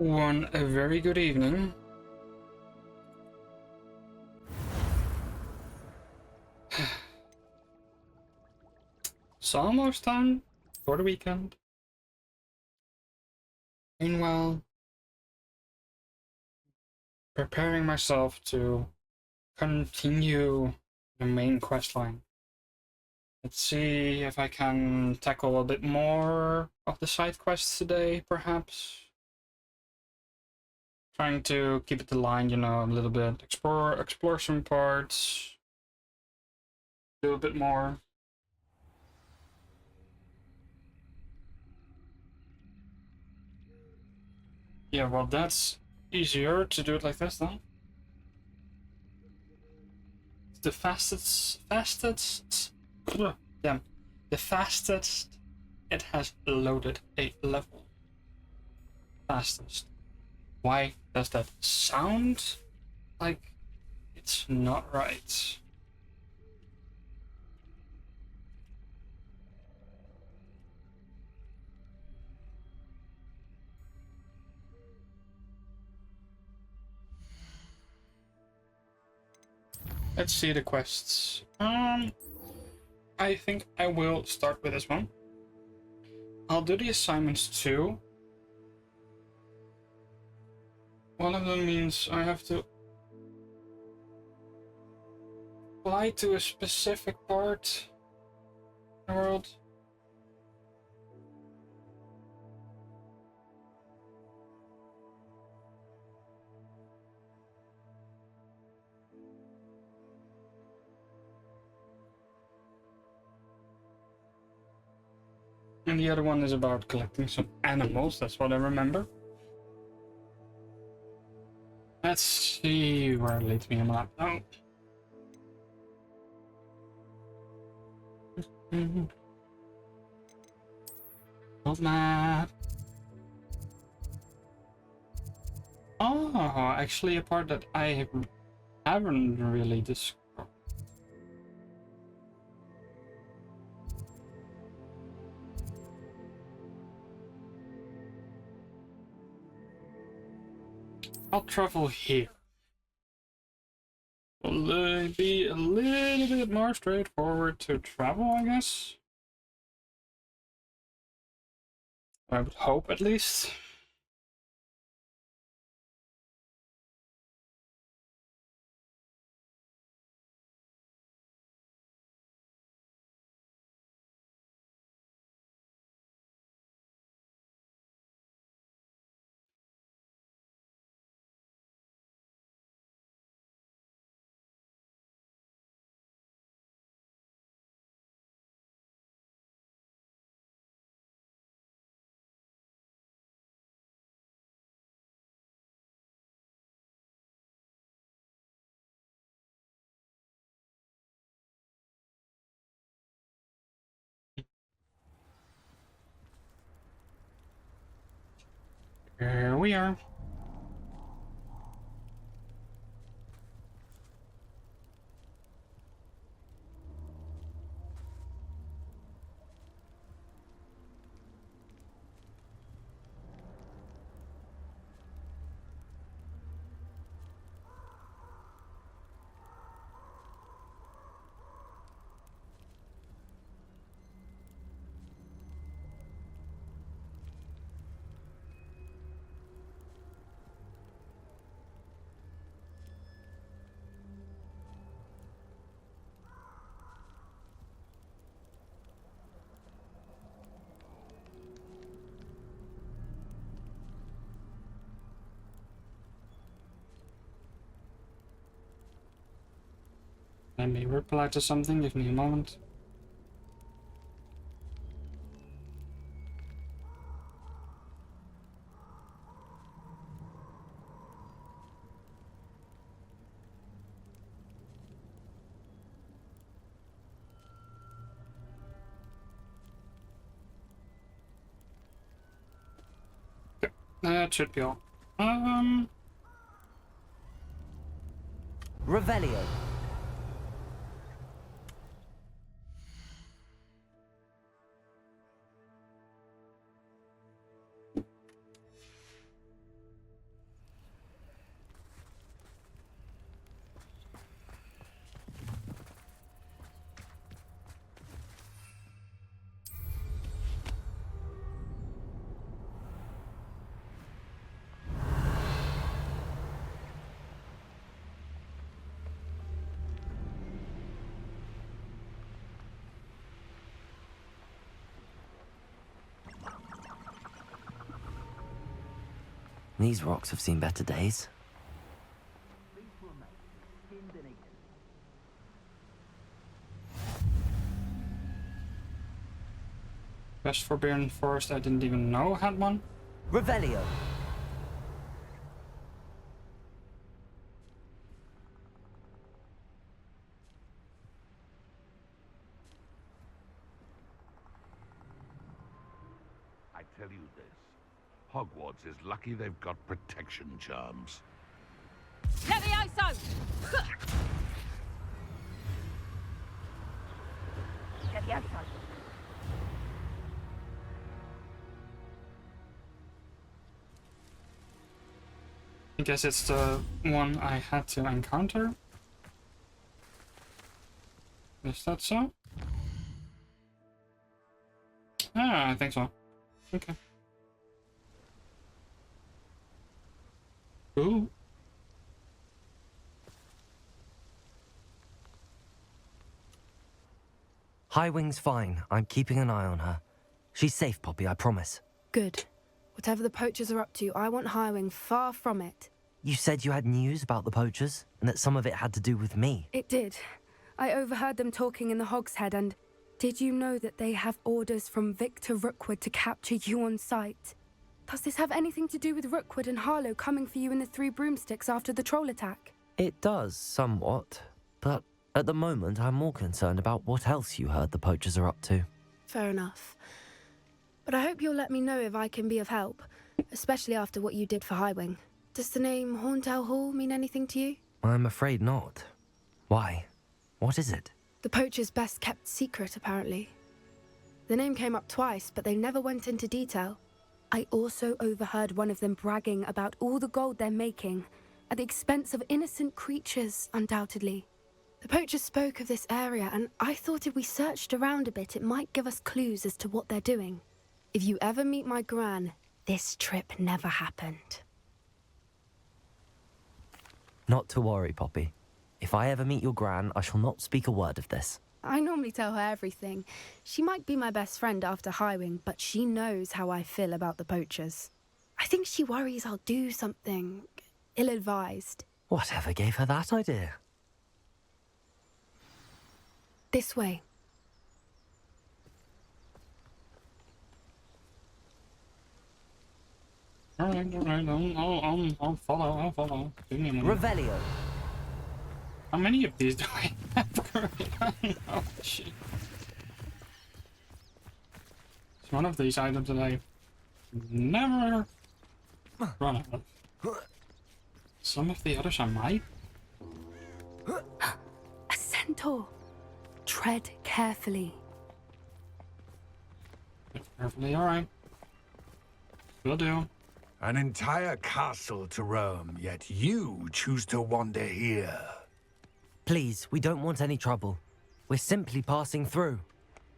A very good evening. It's almost time for the weekend. Meanwhile, preparing myself to continue the main quest line. Let's see if I can tackle a bit more of the side quests today, perhaps. Trying to keep it aligned, a little bit. Explore some parts. Do a bit more. Yeah, well, that's easier to do it like this, then. The damn, the fastest it has loaded a level. Fastest. Why does that sound like it's not right? Let's see the quests. I think I will start with this one. I'll do the assignments too. One of them means I have to fly to a specific part in the world. And the other one is about collecting some animals, that's what I remember. Let's see where it leads me on that. Oh. World map. Oh, actually a part that I haven't really discovered. I'll travel here. Will be a little bit more straightforward to travel, I guess. I would hope, at least. Here we are. Let me reply to something, give me a moment. That should be all. Revelio. These rocks have seen better days. Best Forbidden Forest I didn't even know had one. Revelio. I tell you this, Hogwarts is lucky they've got protection charms. Levioso! Levioso. I guess it's the one I had to encounter. Is that so? Ah, I think so. Okay. Ooh. Highwing's fine. I'm keeping an eye on her. She's safe, Poppy, I promise. Good. Whatever the poachers are up to, I want Highwing far from it. You said you had news about the poachers, and that some of it had to do with me. It did. I overheard them talking in the Hogshead, and did you know that they have orders from Victor Rookwood to capture you on sight? Does this have anything to do with Rookwood and Harlow coming for you in the Three Broomsticks after the troll attack? It does, somewhat. But at the moment, I'm more concerned about what else you heard the poachers are up to. Fair enough. But I hope you'll let me know if I can be of help, especially after what you did for Highwing. Does the name Horntail Hall mean anything to you? I'm afraid not. Why? What is it? The poachers' best kept secret, apparently. The name came up twice, but they never went into detail. I also overheard one of them bragging about all the gold they're making, at the expense of innocent creatures, undoubtedly. The poachers spoke of this area, and I thought if we searched around a bit, it might give us clues as to what they're doing. If you ever meet my gran, this trip never happened. Not to worry, Poppy. If I ever meet your gran, I shall not speak a word of this. I normally tell her everything. She might be my best friend after Highwing, but she knows how I feel about the poachers. I think she worries I'll do something ill-advised. Whatever gave her that idea? This way. Alright, I'll follow. Revelio. How many of these do I have currently? Oh shit. It's one of these items that I never run out of. Some of the others I might. A centaur. Tread carefully. Carefully, alright. Will do. An entire castle to roam, yet you choose to wander here. Please, we don't want any trouble. We're simply passing through.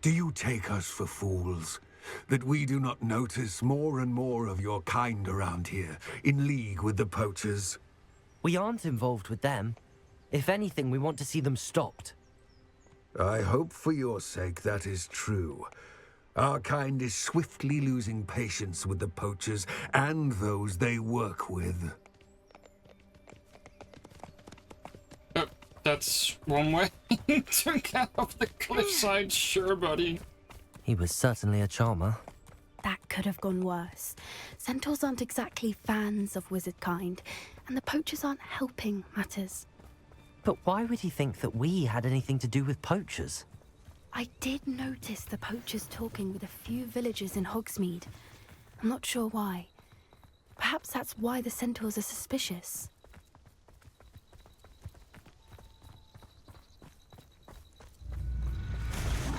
Do you take us for fools? That we do not notice more and more of your kind around here, in league with the poachers? We aren't involved with them. If anything, we want to see them stopped. I hope for your sake that is true. Our kind is swiftly losing patience with the poachers and those they work with. That's one way to get off the cliffside, sure, buddy. He was certainly a charmer. That could have gone worse. Centaurs aren't exactly fans of wizard kind, and the poachers aren't helping matters. But why would he think that we had anything to do with poachers? I did notice the poachers talking with a few villagers in Hogsmeade. I'm not sure why. Perhaps that's why the centaurs are suspicious.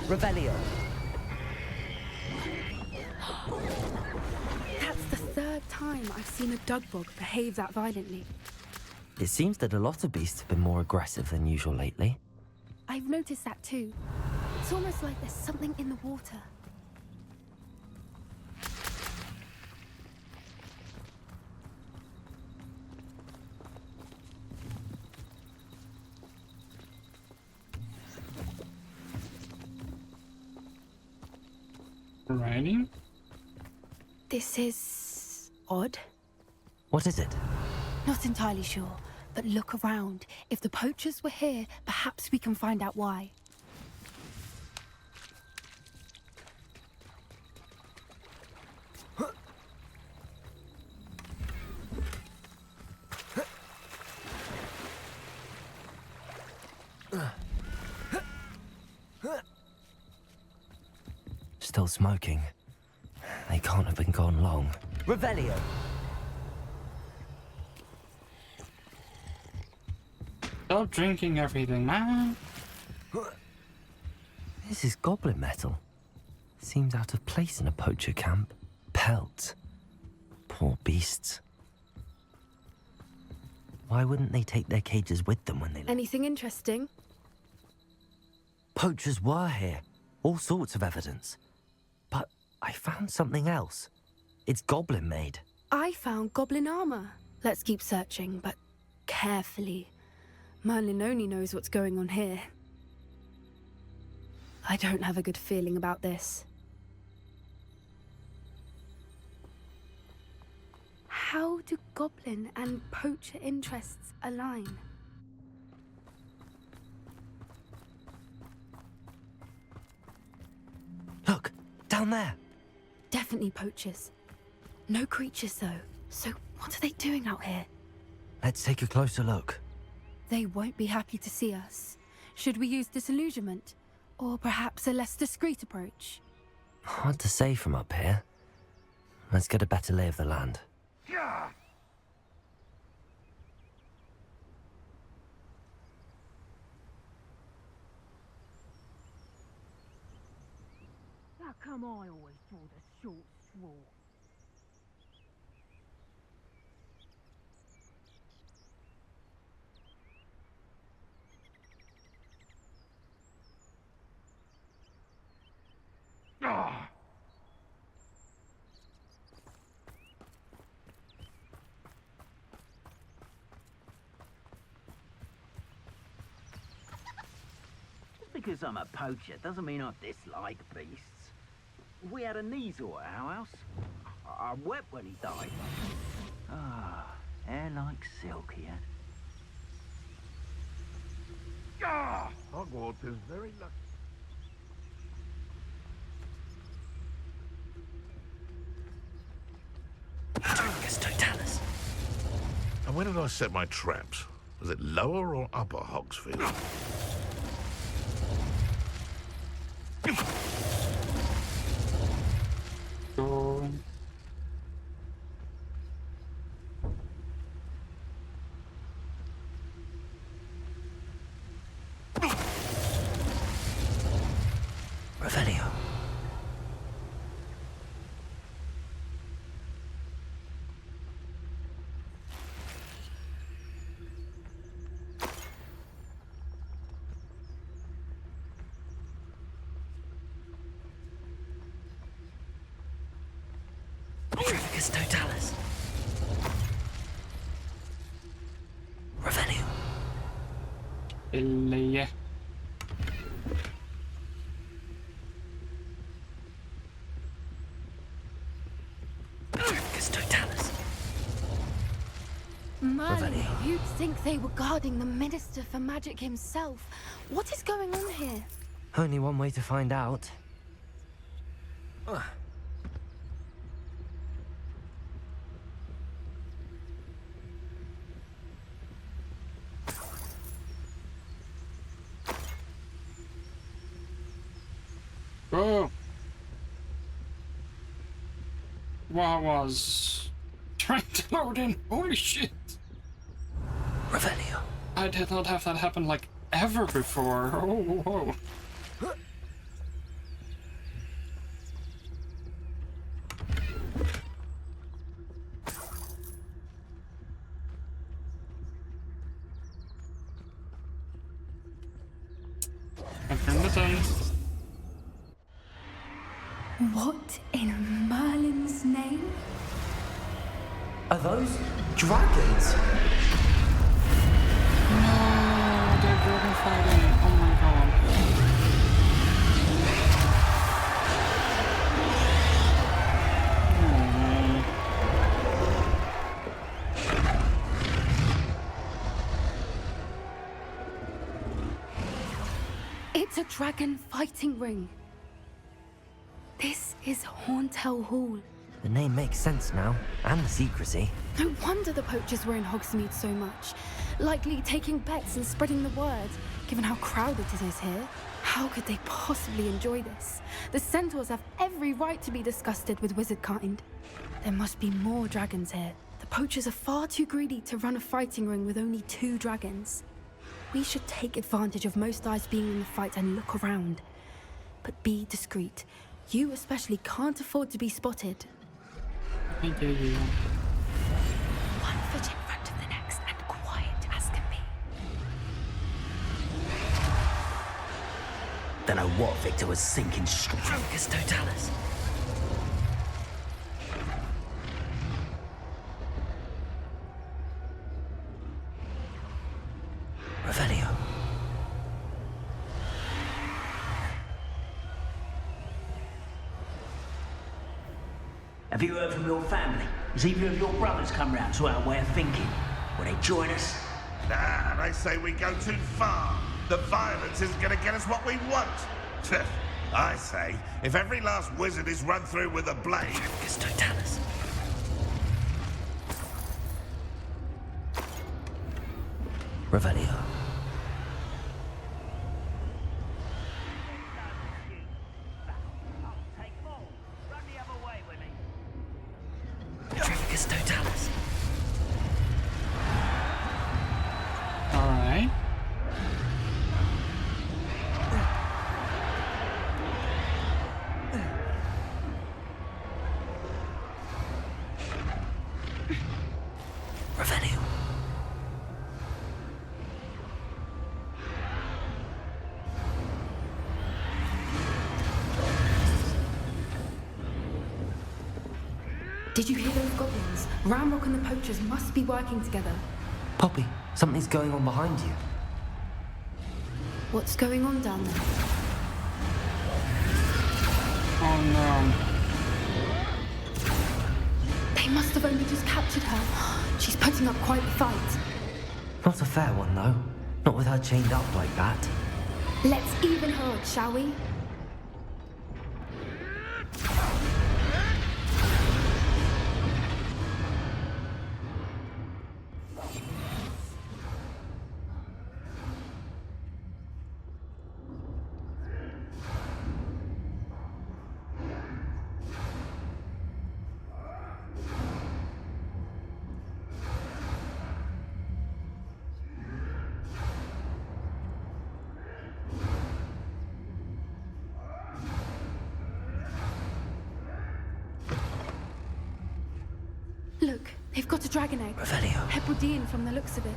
Revelio. That's the third time I've seen a dugbog behave that violently. It seems that a lot of beasts have been more aggressive than usual lately. I've noticed that too. It's almost like there's something in the water. Writing? This is odd. What is it? Not entirely sure, but look around. If the poachers were here, perhaps we can find out why. Still smoking. They can't have been gone long. Revelio! Stop drinking everything, man. This is goblin metal. Seems out of place in a poacher camp. Pelts. Poor beasts. Why wouldn't they take their cages with them when they left? Anything interesting? Poachers were here. All sorts of evidence. But I found something else. It's goblin made. I found goblin armor. Let's keep searching, but carefully. Merlin only knows what's going on here. I don't have a good feeling about this. How do goblin and poacher interests align? Look, down there. Definitely poachers. No creatures though. So what are they doing out here? Let's take a closer look. They won't be happy to see us. Should we use disillusionment? Or perhaps a less discreet approach? Hard to say from up here. Let's get a better lay of the land. How come I always draw the short straw? Just because I'm a poacher doesn't mean I dislike beasts. We had a Neasor at our house. I wept when he died. Ah, hair like silk he had. Hogwarts is very lucky. Dricus totalis. And where did I set my traps? Was it lower or upper Hogsfield? Go. Revelio. Dricus totalis. Revelio. Yeah. Dricus totalis. Merlin, Revelio. you'd think they were guarding the Minister for Magic himself. What is going on here? Only one way to find out. Go. What was trying to load in? Holy shit! Revelio. I did not have that happen like ever before. Oh, whoa. I turned it on. What in Merlin's name? Are those dragons? No, they're dragon fighting. Oh my god. dragon fighting ring. This is Hauntel Hall. The name makes sense now, and the secrecy. No wonder the poachers were in Hogsmeade so much. Likely taking bets and spreading the word, given how crowded it is here. How could they possibly enjoy this? The centaurs have every right to be disgusted with wizard kind. There must be more dragons here. The poachers are far too greedy to run a fighting ring with only 2 dragons. We should take advantage of most eyes being in the fight and look around. But be discreet. You especially can't afford to be spotted. I hear you. One foot in front of the next and quiet as can be. Don't know what Victor was sinking straight. Focus Totalis. Revelio. Have you heard from your family? Has either of your brothers come round to our way of thinking? Will they join us? Nah, they say we go too far. The violence isn't going to get us what we want. I say, if every last wizard is run through with a blade... Focus Totalis. Revelio. Focus Totalis. Alright. Revelio. Did you hear those goblins? Ramrock and the poachers must be working together. Poppy, something's going on behind you. What's going on down there? Oh no. They must have only just captured her. She's putting up quite the fight. Not a fair one, though. Not with her chained up like that. Let's even her odds, shall we? Look, they've got a dragon egg. Revelio. Hebridean from the looks of it.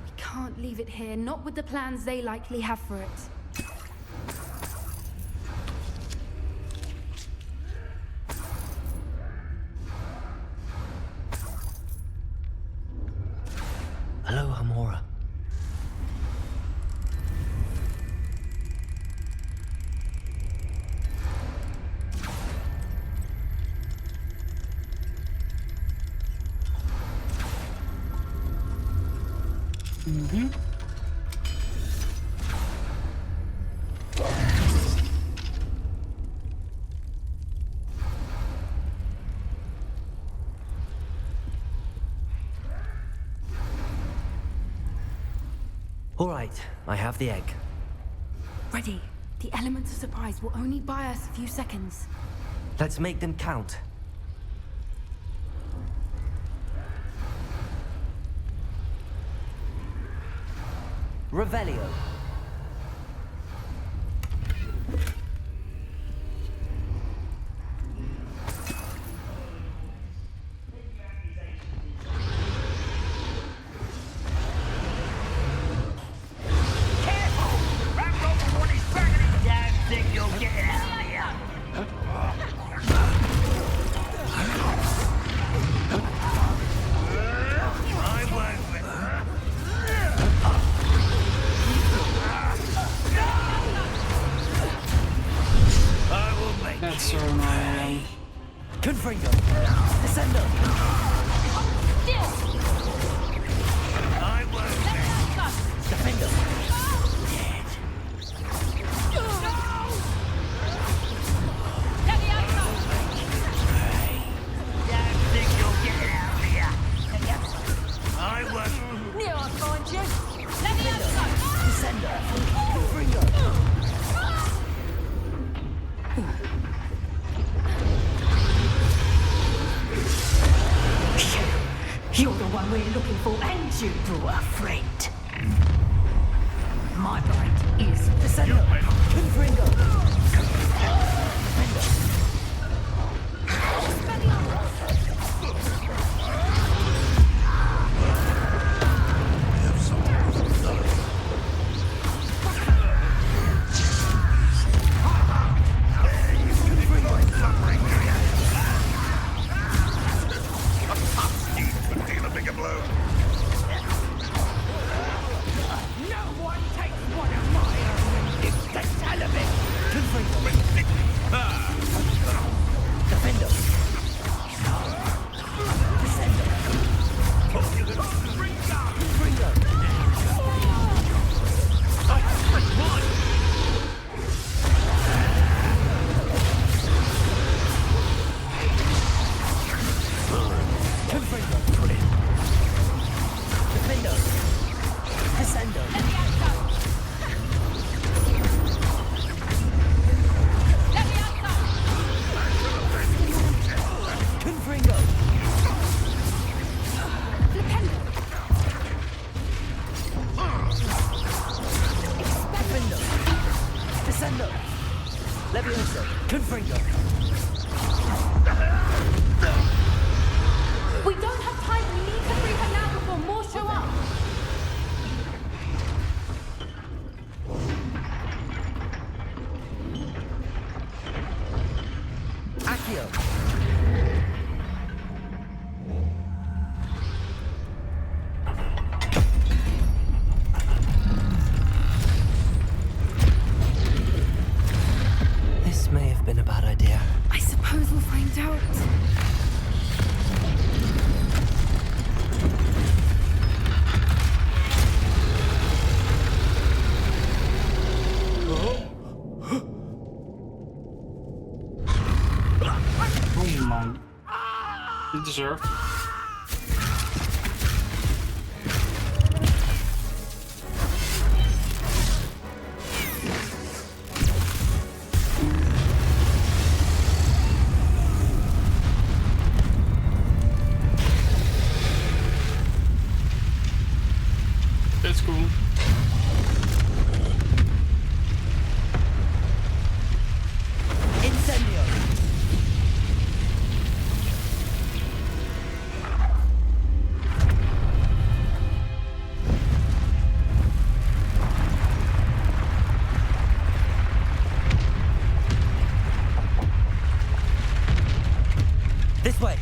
We can't leave it here, not with the plans they likely have for it. Hello, Hamora. Mm-hmm. All right, I have the egg. Ready. The element of surprise will only buy us a few seconds. Let's make them count. Revelio. That's so annoying. Confringo. Descendo. Defendo. You're the one we're looking for, and you brought a friend. My brand is the Sentinel. Confringo. Could deal a bigger blow. No one takes one of my own. It's the hell of it. Defender. We don't have time. We need to free her now before more show up. Accio. This may have been a bad idea. I suppose we'll find out. Oh my. You deserve. That's cool. Incendio. This way.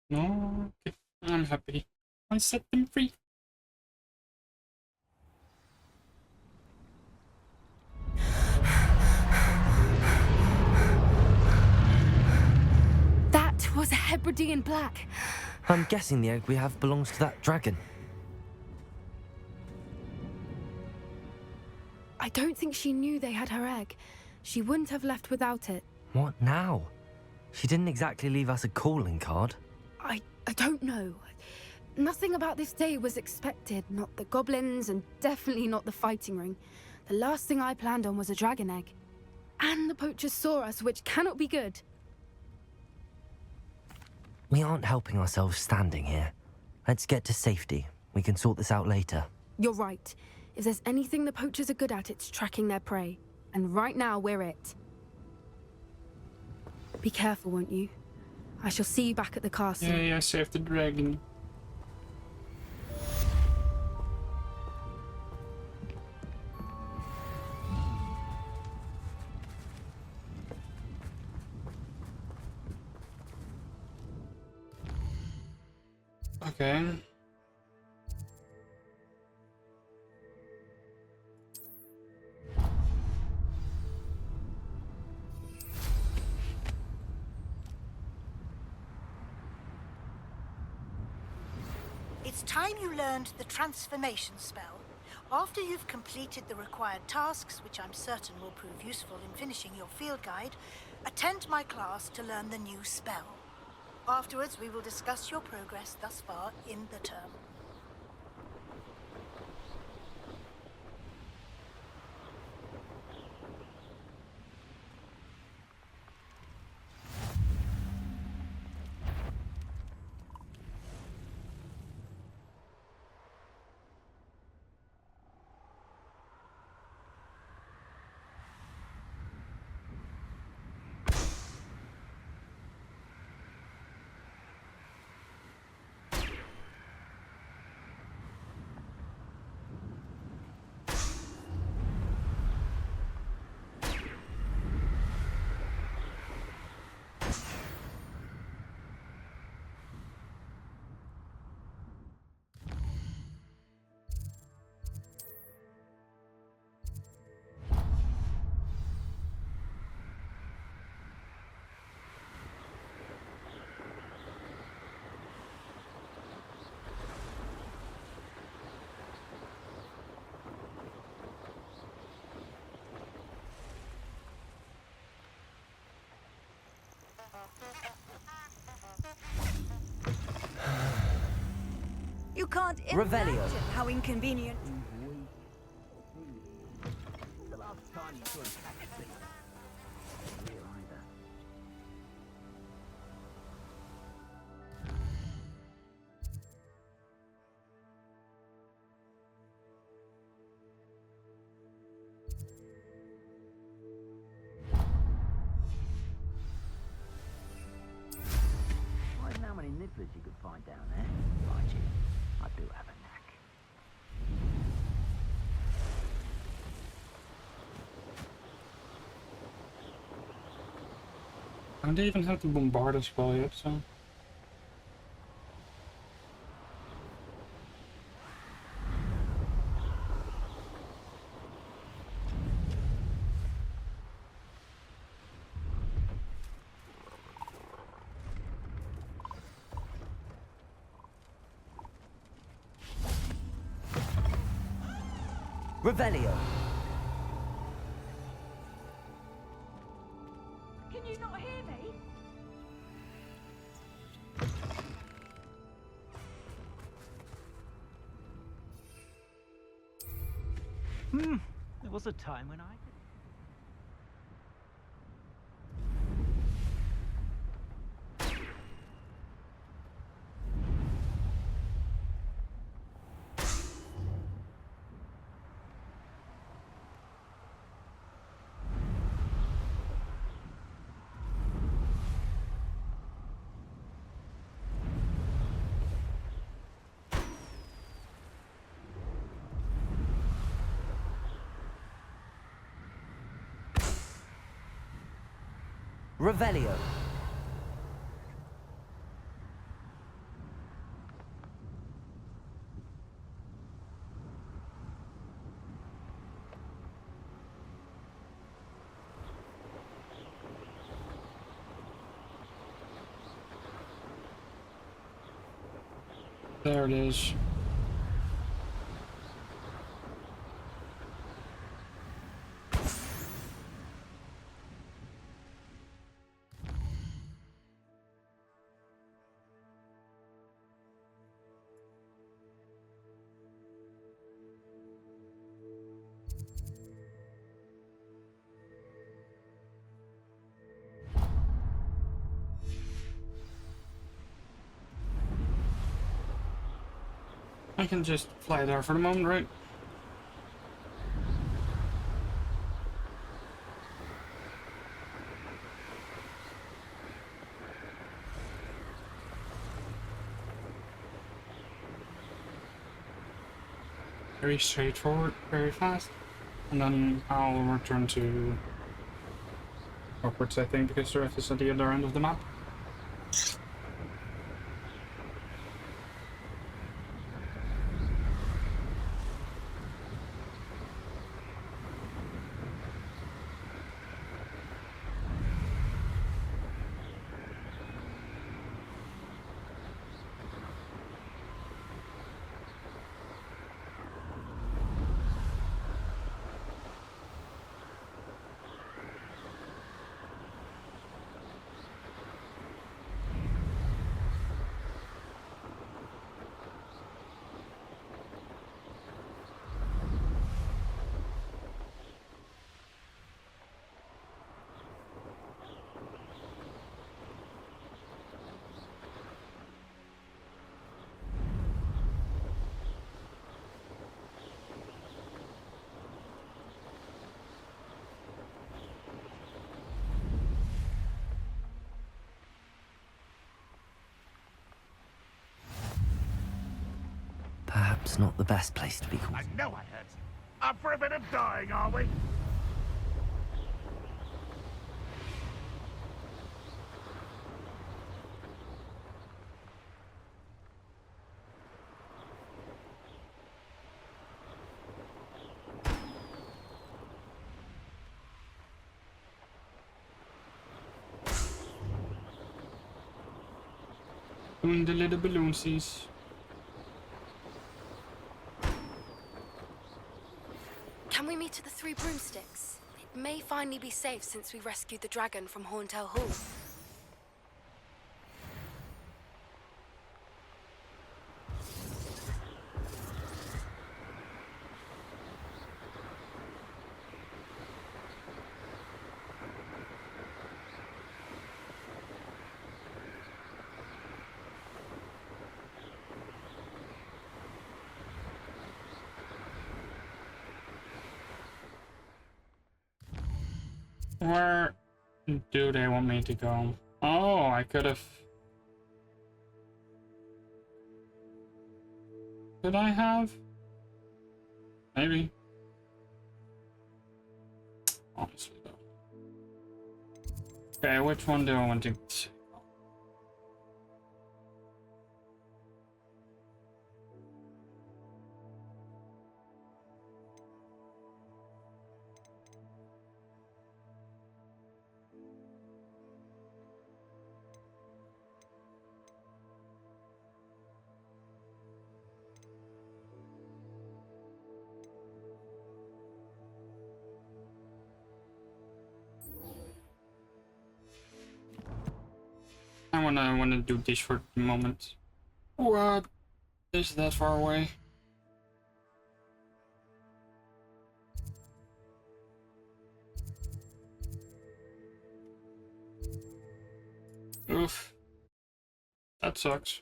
No, okay. I'm happy. I set them free. That was a Hebridean black. I'm guessing the egg we have belongs to that dragon. I don't think she knew they had her egg. She wouldn't have left without it. What now? She didn't exactly leave us a calling card. I don't know. Nothing about this day was expected. Not the goblins, and definitely not the fighting ring. The last thing I planned on was a dragon egg. And the poachers saw us, which cannot be good. We aren't helping ourselves standing here. Let's get to safety. We can sort this out later. You're right. If there's anything the poachers are good at, it's tracking their prey. And right now, we're it. Be careful, won't you? I shall see you back at the castle. Yeah, save the dragon. Okay. It's time you learned the transformation spell. After you've completed the required tasks, which I'm certain will prove useful in finishing your field guide, attend my class to learn the new spell. Afterwards, we will discuss your progress thus far in the term. can't Revelio. imagine how inconvenient. The last time you saw a taxi. Here either. I don't know how many nibblers you could find down there. Mind you, I do have a knack. I don't even have to bombard as well yet, so. Revelio. Can you not hear me? There was a time when I could... Revelio. There it is. I can just fly there for the moment, right? Very straightforward, very fast. And then I'll return to Hogwarts, I think, because the rest is at the other end of the map. Perhaps not the best place to be caught. I know I hurt. Up for a bit of dying, are we? Doing the little balloonsies. Can we meet at the Three Broomsticks? It may finally be safe since we rescued the dragon from Horntail Hall. Where do they want me to go? Oh, I could have... Could I have? Maybe. Honestly, though. Okay, which one do I want to see? I wanna do this for the moment. What? Is that far away? Oof. That sucks.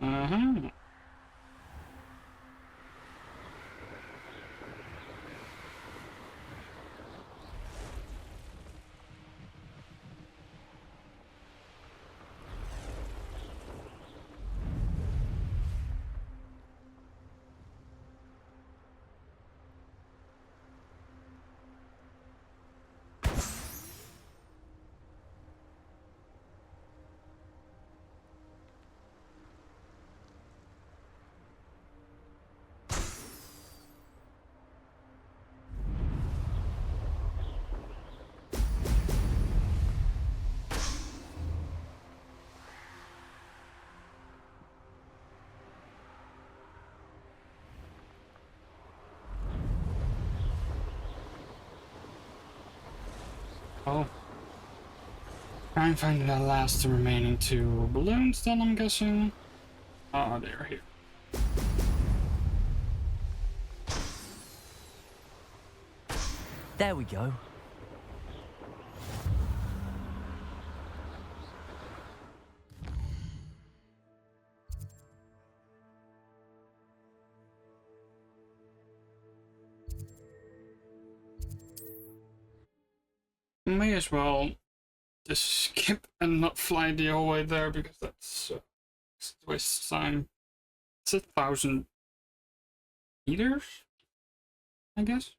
Uh-huh. Oh. Try and find the last remaining two balloons, then I'm guessing. Oh, they're here. There we go. May as well just skip and not fly the whole way there because that's waste time. It's 1,000 meters, I guess.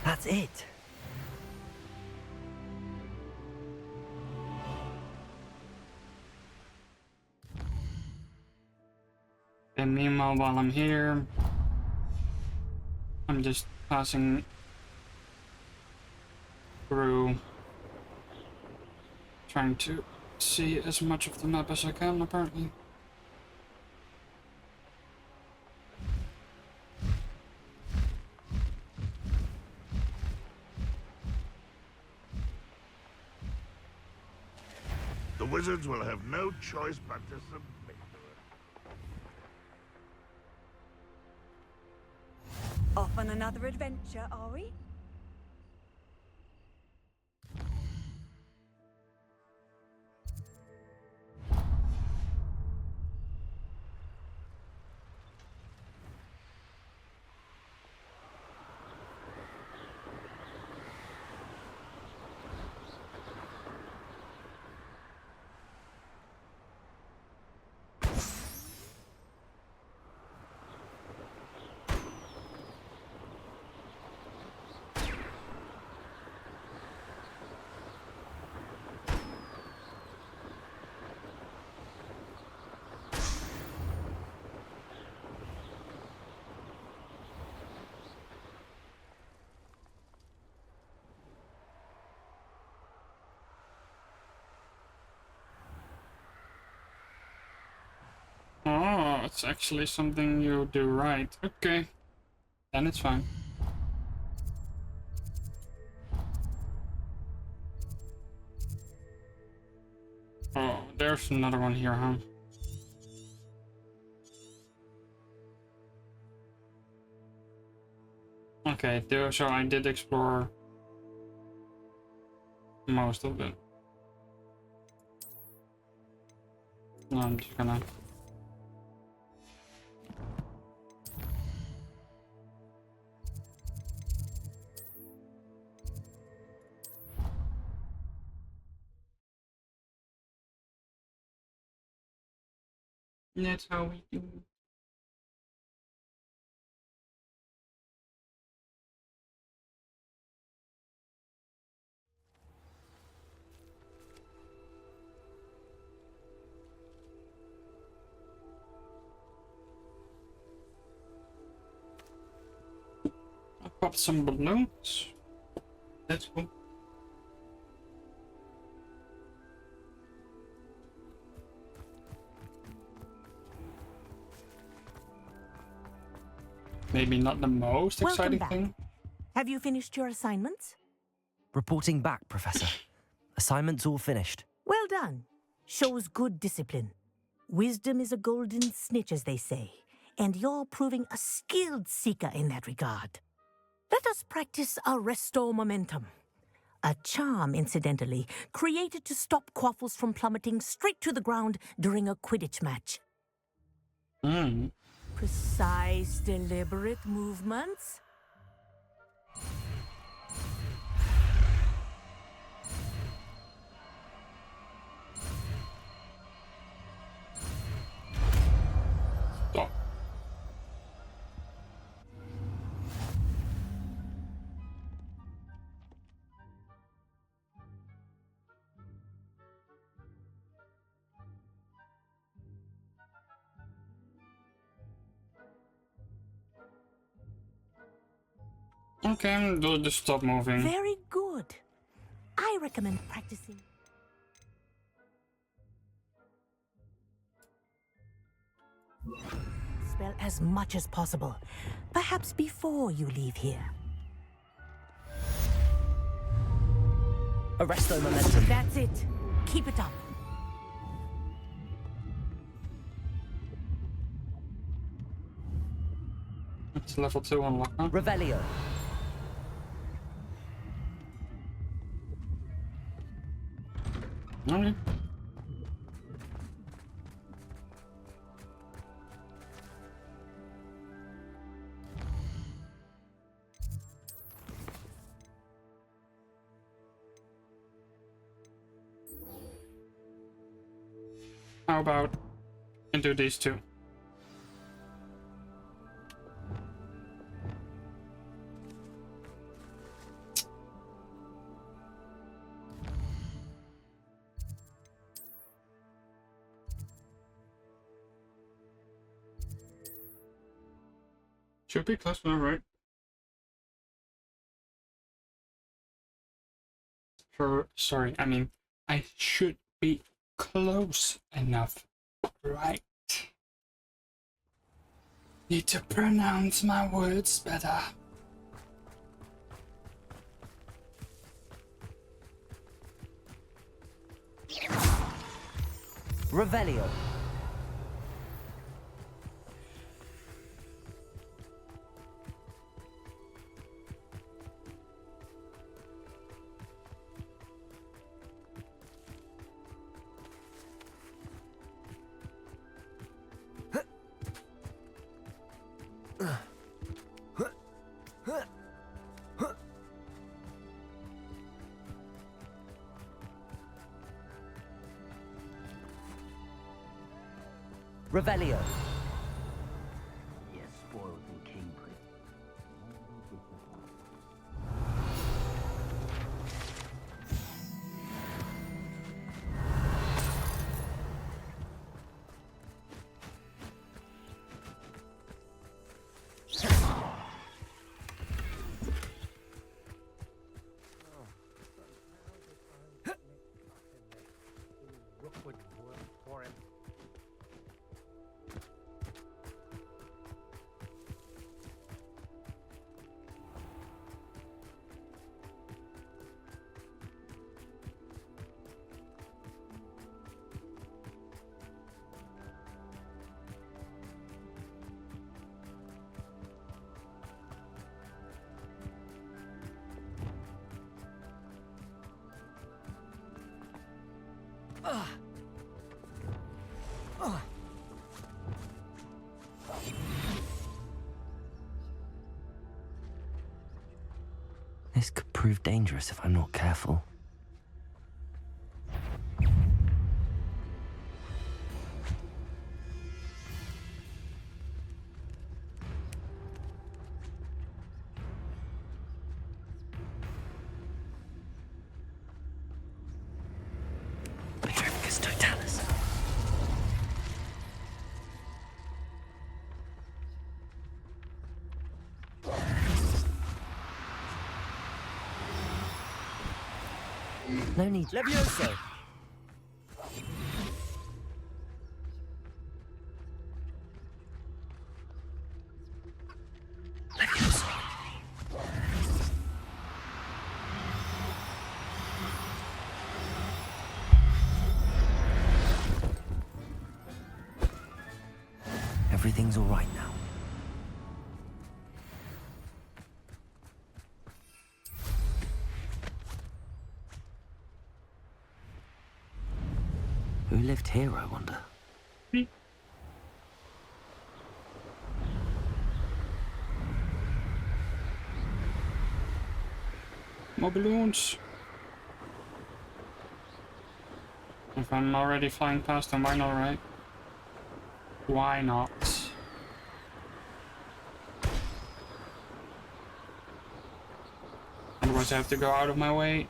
That's it. And meanwhile, while I'm here, I'm just passing through, trying to see as much of the map as I can, apparently. The wizards will have no choice but to submit to it. Off on another adventure, are we? Oh, it's actually something you do right. Okay. Then it's fine. Oh, there's another one here, huh? Okay, so I did explore most of it. No, I'm just gonna... That's how we do it. I popped some balloons. That's cool. Maybe not the most exciting thing. Have you finished your assignments? Reporting back, Professor. Assignments all finished. Well done. Shows good discipline. Wisdom is a golden snitch, as they say, and you're proving a skilled seeker in that regard. Let us practice our restore momentum. A charm, incidentally, created to stop quaffles from plummeting straight to the ground during a Quidditch match. Precise, deliberate movements. Stop. Okay, I'm gonna just stop moving. Very good. I recommend practicing. Spell as much as possible, perhaps before you leave here. Arresto momentum. That's it. Keep it up. It's level 2 unlock, huh? Revelio. Okay. How about into these two? Should be close enough, right? Sorry, I mean, I should be close enough, right? Need to pronounce my words better. Revelio. Revelio. Yes, spoiled and kingpin. This could prove dangerous if I'm not careful. Petrificus totalis. No need. Levioso! Everything's all right now. Who lived here, I wonder? More balloons. If I'm already flying past them, why not, right? Why not? Otherwise I have to go out of my way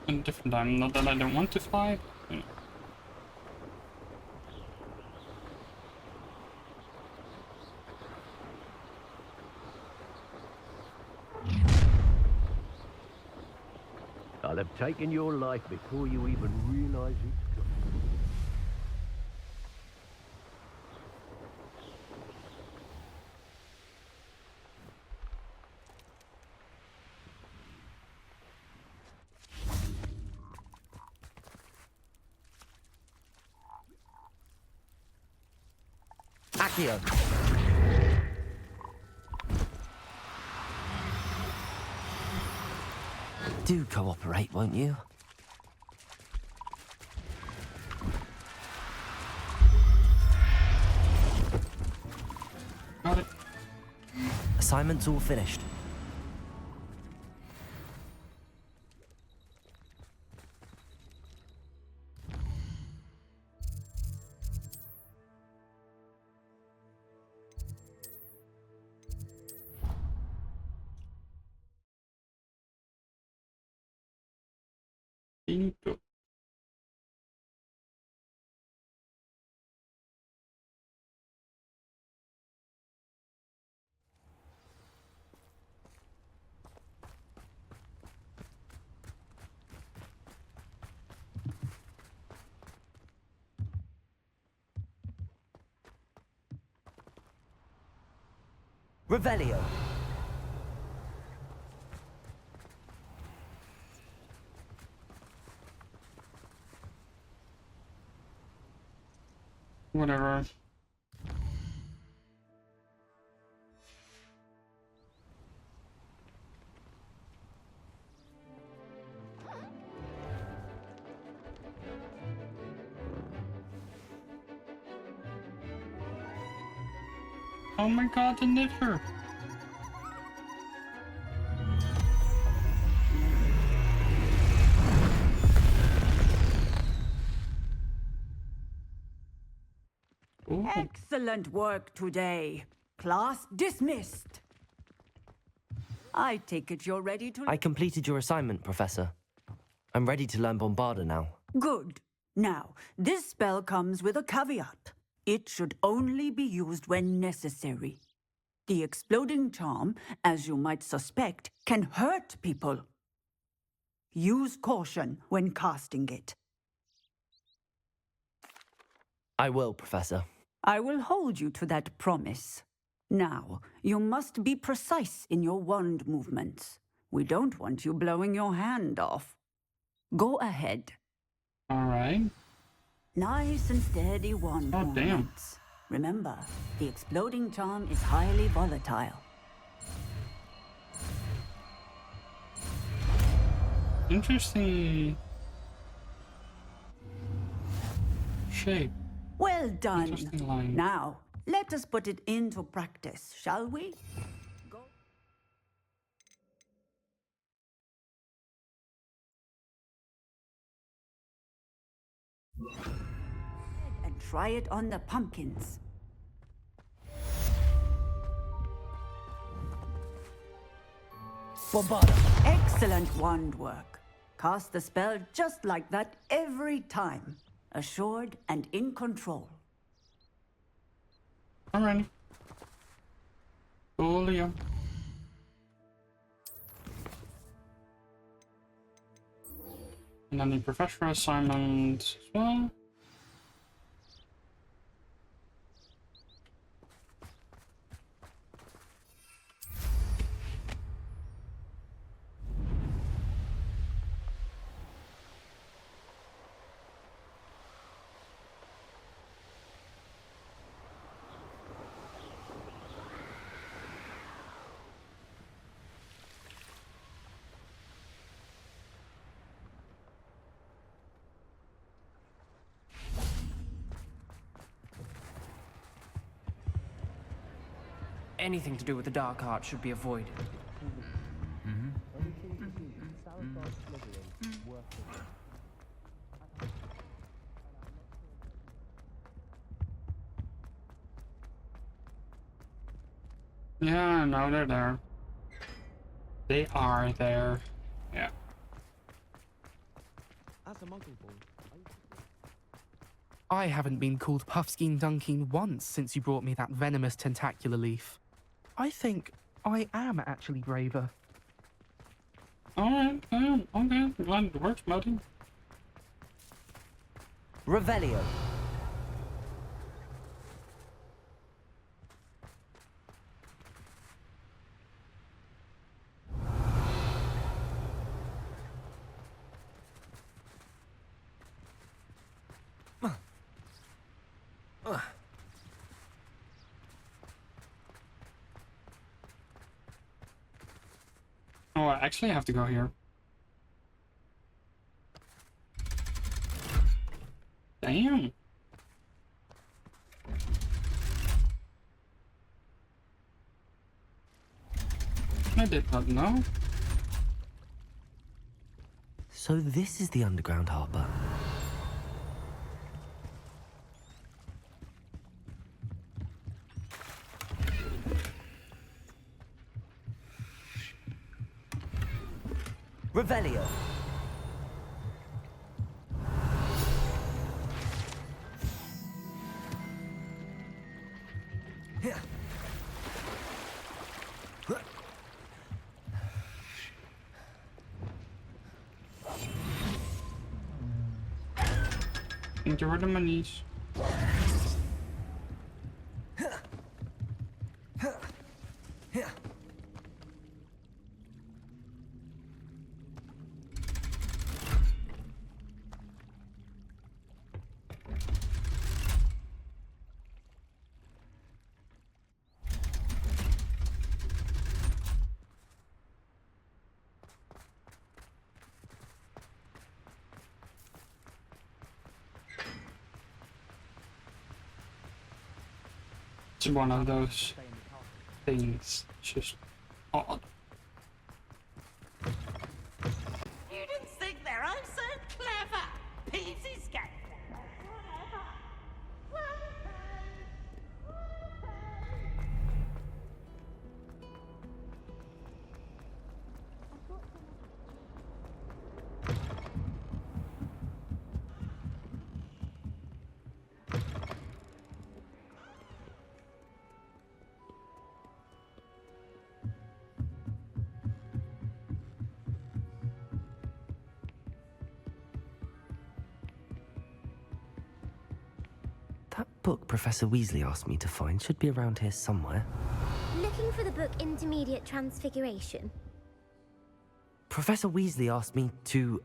in a different time. Not that I don't want to fly. You know. I'll have taken your life before you even realize it's gone. Accio! Do cooperate, won't you? Got it. Assignment's all finished. Finito. Revelio. Whatever. Oh my god, the knitter! Ooh. Excellent work today. Class dismissed. I take it you're ready to... I completed your assignment, Professor. I'm ready to learn Bombarda now. Good. Now, this spell comes with a caveat. It should only be used when necessary. The exploding charm, as you might suspect, can hurt people. Use caution when casting it. I will, Professor. I will hold you to that promise. Now, you must be precise in your wand movements. We don't want you blowing your hand off. Go ahead. Alright. Nice and steady wand movements. Remember, the exploding charm is highly volatile. Interesting. shape. Well done. Interesting line. Now, let us put it into practice, shall we? Go and try it on the pumpkins. Excellent wand work. Cast the spell just like that every time. Assured and in control. Alrighty. Coolio. And then the professional assignment as well. Anything to do with the dark art should be avoided. Yeah, no, they're there. They are there. Yeah. I haven't been called Puffskein Dunking once since you brought me that venomous tentacular leaf. I think I am actually braver. Alright, okay. Glad it works, buddy. Revelio. Oh, I actually have to go here. Damn. I did not know. So this is the underground harbour. Revelio. Enjoy the monies. It's one of those things, just odd. You didn't think there, I'm so clever. Peasy scat. That book Professor Weasley asked me to find should be around here somewhere. Looking for the book Intermediate Transfiguration? Professor Weasley asked me to,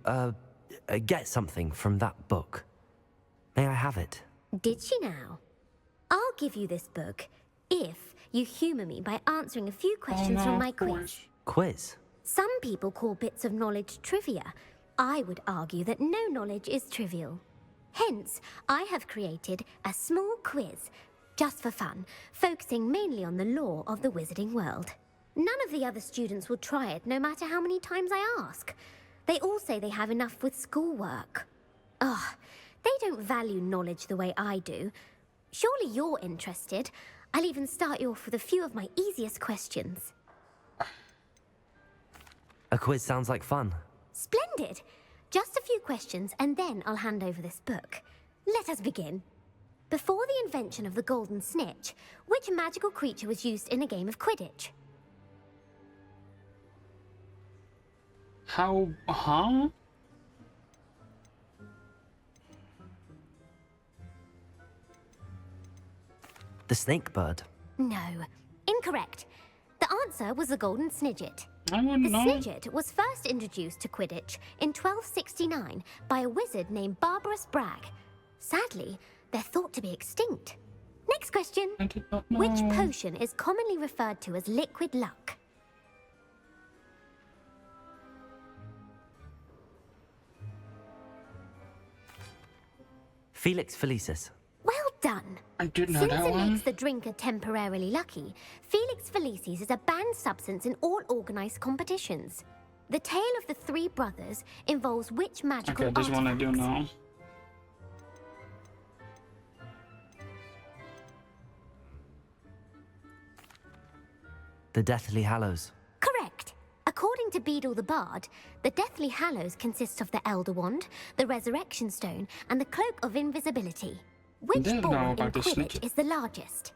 get something from that book. May I have it? Did she now? I'll give you this book if you humour me by answering a few questions from my quiz. Quiz? Some people call bits of knowledge trivia. I would argue that no knowledge is trivial. Hence, I have created a small quiz, just for fun, focusing mainly on the lore of the wizarding world. None of the other students will try it, no matter how many times I ask. They all say they have enough with schoolwork. Ugh, they don't value knowledge the way I do. Surely you're interested. I'll even start you off with a few of my easiest questions. A quiz sounds like fun. Splendid! Just a few questions, and then I'll hand over this book. Let us begin. Before the invention of the golden snitch, which magical creature was used in a game of Quidditch? How? Huh? The snake bird. No. Incorrect. The answer was the golden snidget. I wouldn't The know. snidget was first introduced to Quidditch in 1269 by a wizard named Barbarous Bragg. Sadly, they're thought to be extinct. Next question. I did not know. Which potion is commonly referred to as liquid luck? Felix Felicis. Well done. I did know Since that it one. makes the drinker temporarily lucky, Felix Felicis is a banned substance in all organised competitions. The tale of the three brothers involves which magical Okay, this one I do know. The Deathly Hallows. Correct. According to Beadle the Bard, the Deathly Hallows consists of the Elder Wand, the Resurrection Stone, and the Cloak of Invisibility. Which didn't know ball in about this Quidditch snitch. is the largest?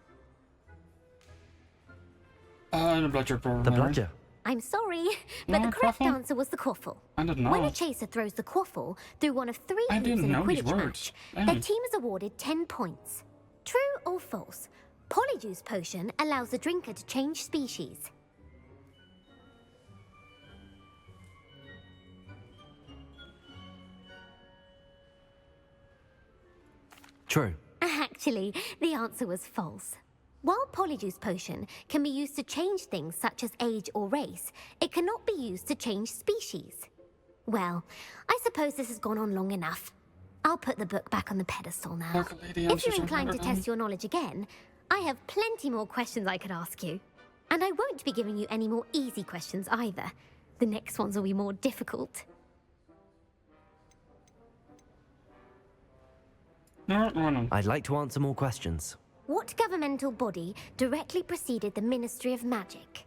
The bludger probably. The bludger. I'm sorry, but No, the correct quaffle? answer was the quaffle. I don't When know. a chaser throws the quaffle through one of three I hoops didn't in a know these Quidditch words. match, their Damn. team is awarded 10 points. True or false? Polyjuice potion allows the drinker to change species. True. Actually, the answer was false. While Polyjuice potion can be used to change things such as age or race, it cannot be used to change species. Well, I suppose this has gone on long enough. I'll put the book back on the pedestal now. Look, lady, If answers you're are inclined to better test your knowledge again, I have plenty more questions I could ask you. And I won't be giving you any more easy questions either. The next ones will be more difficult. No. I'd like to answer more questions. What governmental body directly preceded the Ministry of Magic?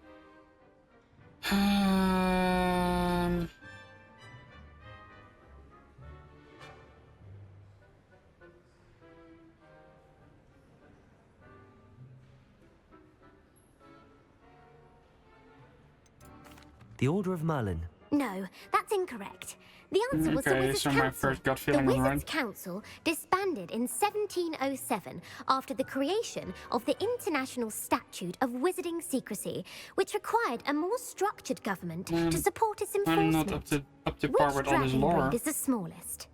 The Order of Merlin. No, that's incorrect. The answer was the Okay, Wizards' so my Council. first gut The feeling was Wizards' right. Council disbanded in 1707 after the creation of the International Statute of Wizarding Secrecy, which required a more structured government to support its I'm enforcement. not up to par Which with all this dragon lore. breed is the smallest?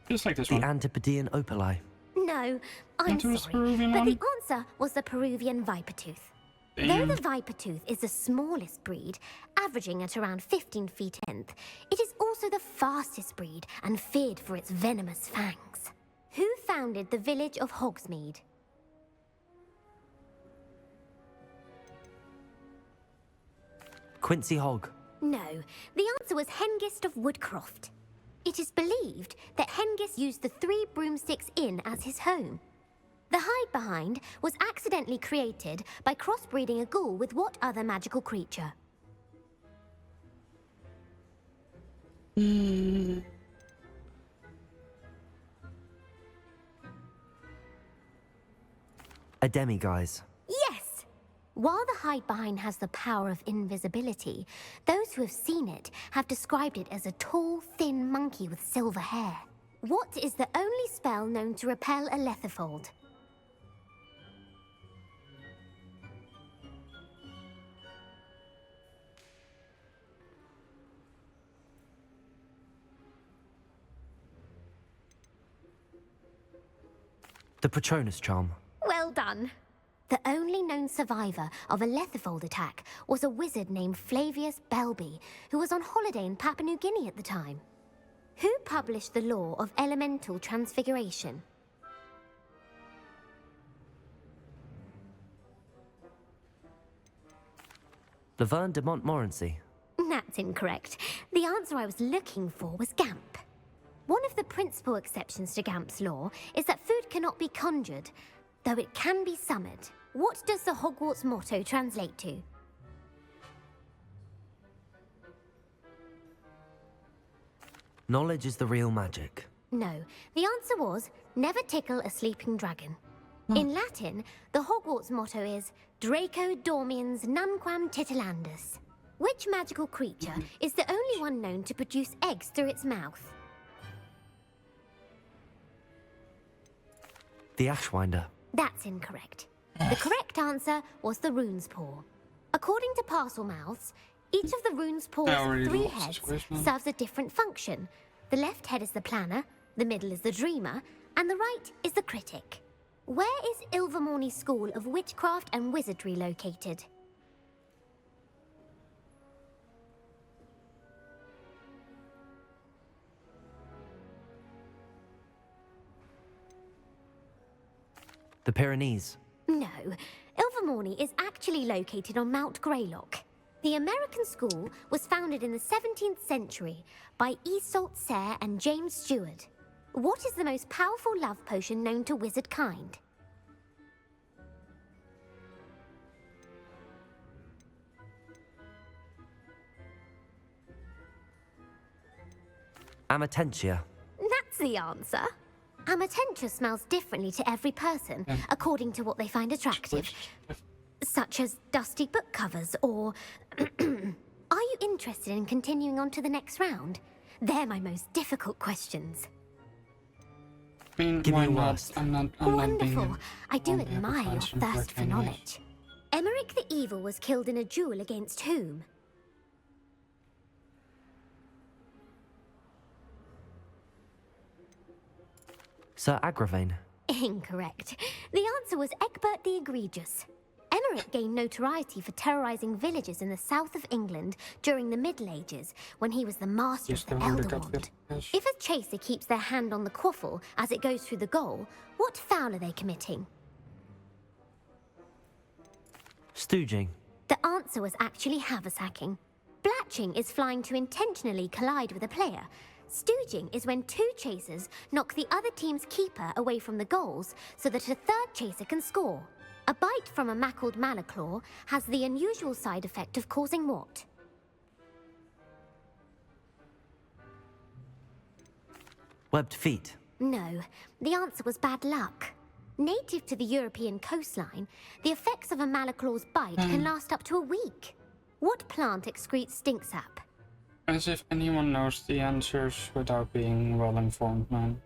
Just like this The one. Antipodean Opali. No, I'm Into a sorry, Peruvian but one? the answer was the Peruvian Vipertooth. Though Damn. the Vipertooth is the smallest breed, averaging at around 15 feet in length, it is also the fastest breed and feared for its venomous fangs. Who founded the village of Hogsmeade? Quincy Hogg. No, the answer was Hengist of Woodcroft. It is believed that Hengist used the Three Broomsticks Inn as his home. The hide-behind was accidentally created by crossbreeding a ghoul with what other magical creature? A demiguise. Yes! While the hide-behind has the power of invisibility, those who have seen it have described it as a tall, thin monkey with silver hair. What is the only spell known to repel a letherfold? The Patronus charm. Well done. The only known survivor of a Letherfold attack was a wizard named Flavius Belby, who was on holiday in Papua New Guinea at the time. Who published the law of elemental transfiguration? Laverne de Montmorency. That's incorrect. The answer I was looking for was Gamp. One of the principal exceptions to Gamp's law is that food cannot be conjured, though it can be summoned. What does the Hogwarts motto translate to? Knowledge is the real magic. No, the answer was never tickle a sleeping dragon. In Latin, the Hogwarts motto is Draco dormiens nunquam titilandus. Which magical creature is the only one known to produce eggs through its mouth? The Ashwinder. That's incorrect. The correct answer was the rune's paw. According to Parselmouths, each of the rune's paw's 3 heads serves a different function. The left head is the planner, the middle is the dreamer, and the right is the critic. Where is Ilvermorny School of Witchcraft and Wizardry located? The Pyrenees. No, Ilvermorny is actually located on Mount Greylock. The American school was founded in the 17th century by Iseult Sayre and James Stewart. What is the most powerful love potion known to wizard kind? Amatentia. That's the answer. Amatentia smells differently to every person, according to what they find attractive. Such as dusty book covers, or... Are you interested in continuing on to the next round? They're my most difficult questions. I mean, Give why me a not? worst. I'm not Wonderful. being I do on the admire your advertising thirst for anyways. knowledge. Emmerich the Evil was killed in a duel against whom? Sir Agravain. Incorrect. The answer was Egbert the Egregious. Emmerich gained notoriety for terrorizing villages in the south of England during the Middle Ages, when he was the master of the Elder Wand. If a chaser keeps their hand on the quaffle as it goes through the goal, what foul are they committing? Stooging. The answer was actually haversacking. Blatching is flying to intentionally collide with a player. Stooging is when 2 chasers knock the other team's keeper away from the goals so that a third chaser can score. A bite from a mackled malaclaw has the unusual side effect of causing what? Webbed feet. No, the answer was bad luck. Native to the European coastline, the effects of a malaclaw's bite can last up to a week. What plant excretes stink sap? As if anyone knows the answers without being well informed, man.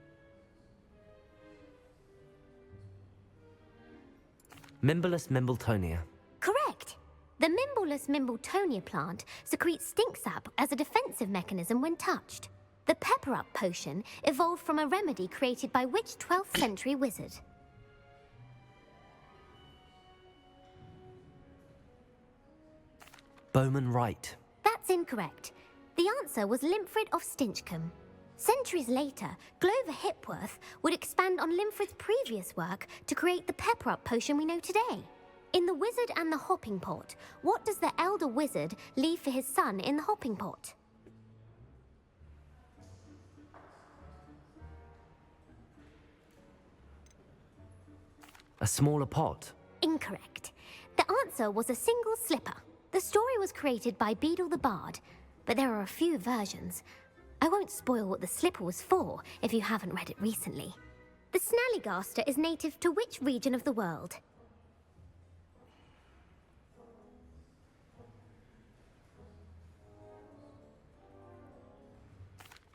Mimbolus Mimbletonia. Correct. The Mimbolus Mimbletonia plant secretes stink sap as a defensive mechanism when touched. The Pepper Up potion evolved from a remedy created by which 12th century wizard? Bowman Wright. That's incorrect. The answer was Limfrid of Stinchcombe. Centuries later, Glover Hipworth would expand on Limfrid's previous work to create the Pepper Up potion we know today. In The Wizard and the Hopping Pot, what does the elder wizard leave for his son in the hopping pot? A smaller pot. Incorrect. The answer was a single slipper. The story was created by Beadle the Bard, but there are a few versions. I won't spoil what the slipper was for if you haven't read it recently. The Snallygaster is native to which region of the world?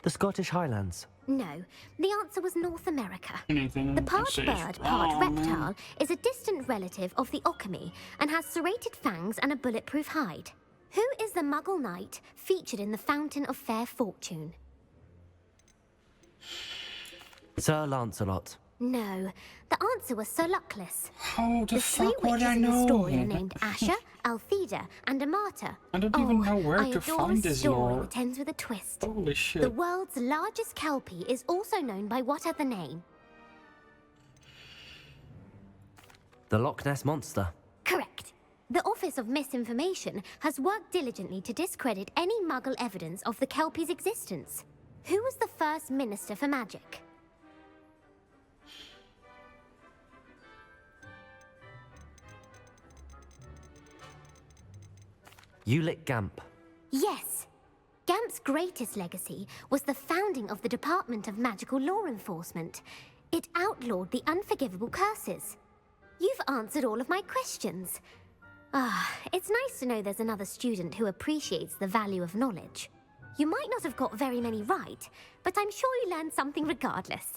The Scottish Highlands. No, the answer was North America. Anything The part safe. bird, part Oh, reptile man. is a distant relative of the Occamy and has serrated fangs and a bulletproof hide. Who is the Muggle knight featured in the Fountain of Fair Fortune? Sir Lancelot. No, the answer was so luckless. How the three fuck would witches I in the know? story are named Asher, Altheda, and Amata. I don't even know where I to adore find a this story lore. that ends with a twist. Holy shit. The world's largest kelpie is also known by what other name? The Loch Ness Monster. Correct. The Office of Misinformation has worked diligently to discredit any Muggle evidence of the kelpie's existence. Who was the first Minister for Magic? Ulick Gamp. Yes. Gamp's greatest legacy was the founding of the Department of Magical Law Enforcement. It outlawed the unforgivable curses. You've answered all of my questions. It's nice to know there's another student who appreciates the value of knowledge. You might not have got very many right, but I'm sure you learned something regardless.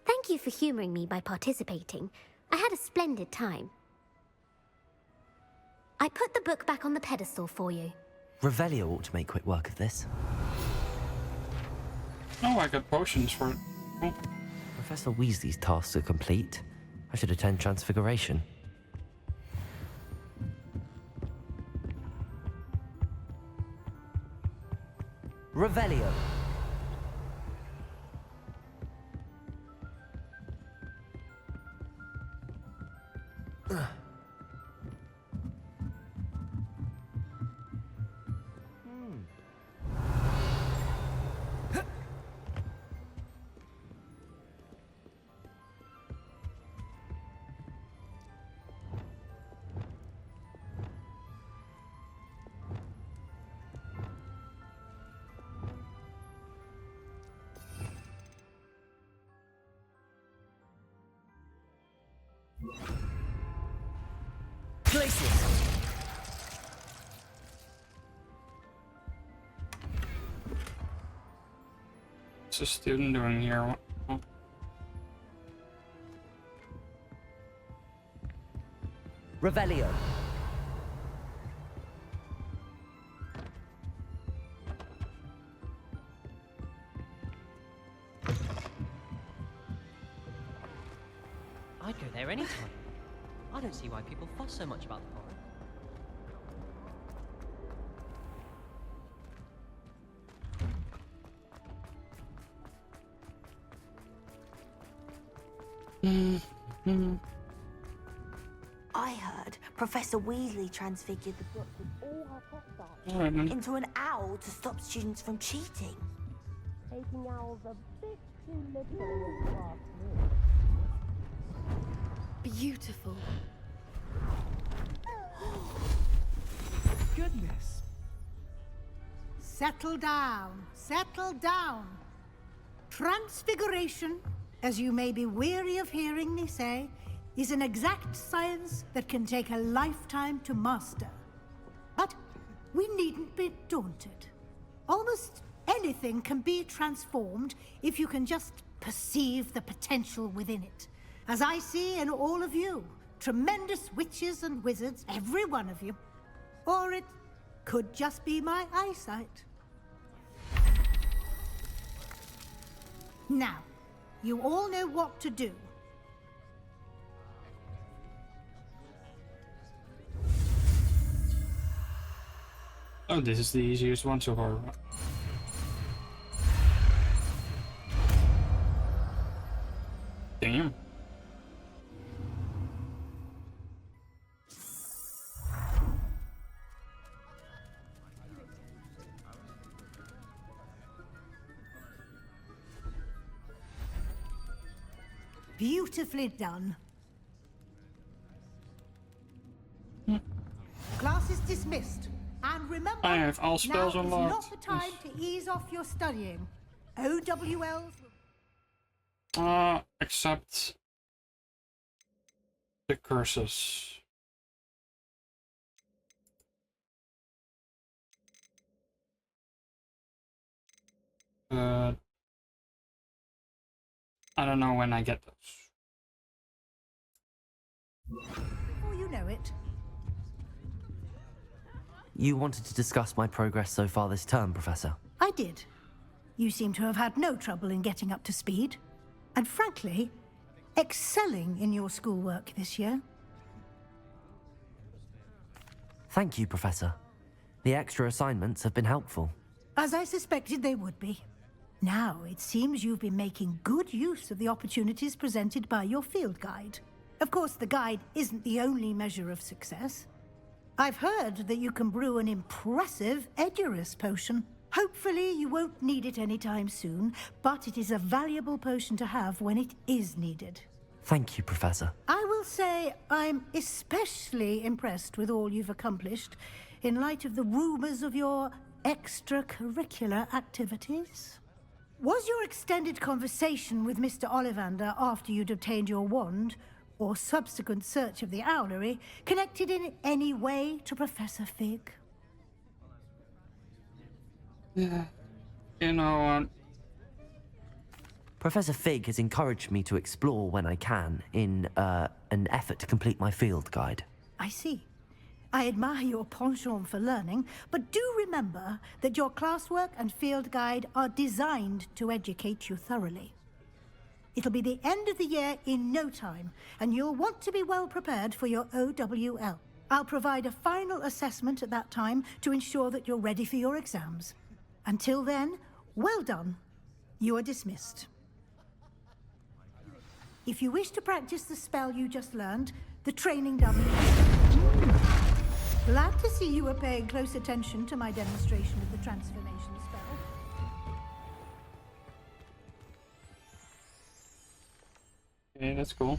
Thank you for humoring me by participating. I had a splendid time. I put the book back on the pedestal for you. Revelio ought to make quick work of this. Oh, I got potions for it. Oh. Professor Weasley's tasks are complete. I should attend Transfiguration. Revelio. Places. What's a student doing here? Oh. Revelio. I'd go there anytime. I don't see why people fuss so much about the forest. I heard Professor Weasley transfigured the book with all her hostiles Alright, then. into an owl to stop students from cheating. Taking owls a bit too literally, if you ask me. Beautiful. Goodness. Settle down, settle down. Transfiguration, as you may be weary of hearing me say, is an exact science that can take a lifetime to master. But we needn't be daunted. Almost anything can be transformed if you can just perceive the potential within it. As I see in all of you, tremendous witches and wizards, every one of you. Or it could just be my eyesight. Now, you all know what to do. Oh, this is the easiest one so far. Damn. Beautifully done. Class is dismissed. And remember, I have all spells now is unlocked. not the time to ease off your studying. OWLs. Except the curses. I don't know when I get those. Before you know it. You wanted to discuss my progress so far this term, Professor? I did. You seem to have had no trouble in getting up to speed. And frankly, excelling in your schoolwork this year. Thank you, Professor. The extra assignments have been helpful. As I suspected they would be. Now, it seems you've been making good use of the opportunities presented by your field guide. Of course, the guide isn't the only measure of success. I've heard that you can brew an impressive Edurus potion. Hopefully, you won't need it anytime soon, but it is a valuable potion to have when it is needed. Thank you, Professor. I will say I'm especially impressed with all you've accomplished in light of the rumors of your extracurricular activities. Was your extended conversation with Mr. Ollivander after you'd obtained your wand, or subsequent search of the owlery, connected in any way to Professor Fig? Yeah. You know, Professor Fig has encouraged me to explore when I can in an effort to complete my field guide. I see. I admire your penchant for learning, but do remember that your classwork and field guide are designed to educate you thoroughly. It'll be the end of the year in no time, and you'll want to be well prepared for your OWL. I'll provide a final assessment at that time to ensure that you're ready for your exams. Until then, well done. You are dismissed. If you wish to practice the spell you just learned, the training dummy... Glad to see you were paying close attention to my demonstration of the transformation spell. okay, that's cool.